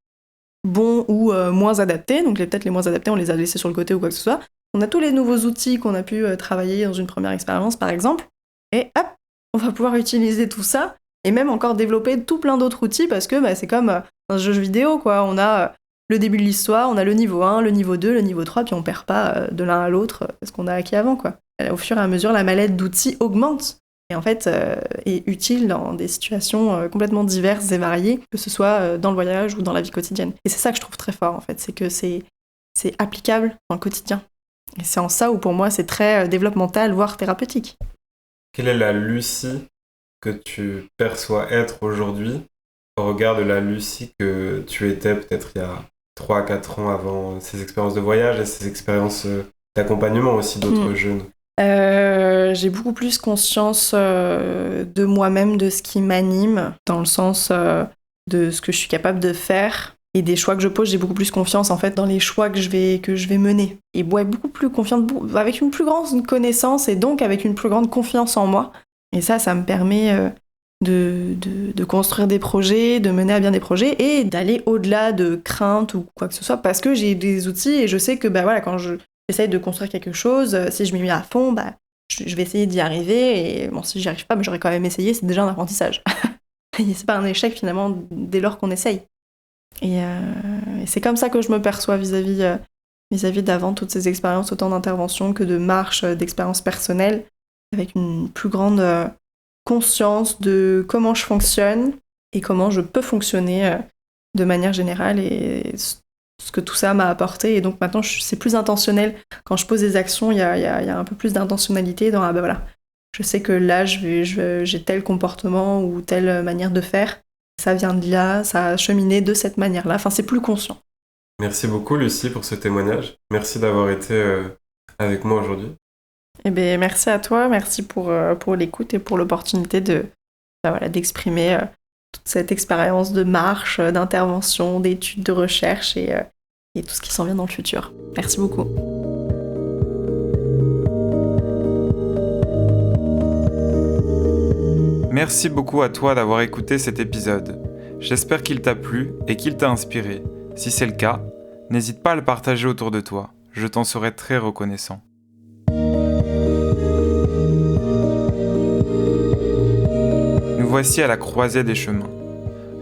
bons ou moins adaptés, donc peut-être les moins adaptés, on les a laissés sur le côté ou quoi que ce soit. On a tous les nouveaux outils qu'on a pu travailler dans une première expérience, par exemple, et hop, on va pouvoir utiliser tout ça, et même encore développer tout plein d'autres outils, parce que c'est comme un jeu vidéo, quoi. On a le début de l'histoire, on a le niveau 1, le niveau 2, le niveau 3, puis on perd pas de l'un à l'autre ce qu'on a acquis avant, quoi. Au fur et à mesure, la mallette d'outils augmente, et en fait est utile dans des situations complètement diverses et variées, que ce soit dans le voyage ou dans la vie quotidienne. Et c'est ça que je trouve très fort, en fait, c'est que c'est applicable dans le quotidien. Et c'est en ça où, pour moi, c'est très développemental, voire thérapeutique. Quelle est la Lucie que tu perçois être aujourd'hui au regard de la Lucie que tu étais peut-être il y a 3-4 ans avant ces expériences de voyage et ces expériences d'accompagnement aussi d'autres jeunes? J'ai beaucoup plus conscience de moi-même, de ce qui m'anime, dans le sens de ce que je suis capable de faire. Et des choix que je pose, j'ai beaucoup plus confiance en fait dans les choix que je vais mener. Et beaucoup plus confiante, avec une plus grande connaissance et donc avec une plus grande confiance en moi. Et ça me permet de construire des projets, de mener à bien des projets et d'aller au-delà de craintes ou quoi que ce soit, parce que j'ai des outils et je sais que quand j'essaye de construire quelque chose, si je m'y mets à fond, je vais essayer d'y arriver. Et si j'y arrive pas, j'aurais quand même essayé, c'est déjà un apprentissage. Et c'est pas un échec finalement dès lors qu'on essaye. Et c'est comme ça que je me perçois vis-à-vis d'avant, toutes ces expériences, autant d'interventions que de marches, d'expériences personnelles, avec une plus grande conscience de comment je fonctionne et comment je peux fonctionner de manière générale et ce que tout ça m'a apporté. Et donc maintenant, c'est plus intentionnel. Quand je pose des actions, il y a un peu plus d'intentionnalité dans voilà, je sais que là, j'ai tel comportement ou telle manière de faire. Ça vient de là, ça a cheminé de cette manière-là. Enfin, c'est plus conscient. Merci beaucoup, Lucie, pour ce témoignage. Merci d'avoir été avec moi aujourd'hui. Eh bien, merci à toi, merci pour l'écoute et pour l'opportunité d'exprimer toute cette expérience de marche, d'intervention, d'études, de recherche et tout ce qui s'en vient dans le futur. Merci beaucoup. Merci beaucoup à toi d'avoir écouté cet épisode. J'espère qu'il t'a plu et qu'il t'a inspiré. Si c'est le cas, n'hésite pas à le partager autour de toi. Je t'en serai très reconnaissant. Nous voici à la croisée des chemins.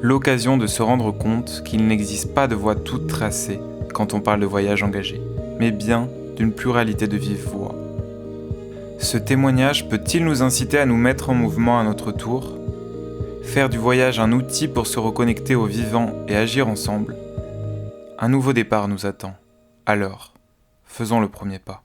L'occasion de se rendre compte qu'il n'existe pas de voie toute tracée quand on parle de voyage engagé, mais bien d'une pluralité de vives voix. Ce témoignage peut-il nous inciter à nous mettre en mouvement à notre tour ? Faire du voyage un outil pour se reconnecter au vivant et agir ensemble ? Un nouveau départ nous attend. Alors, faisons le premier pas.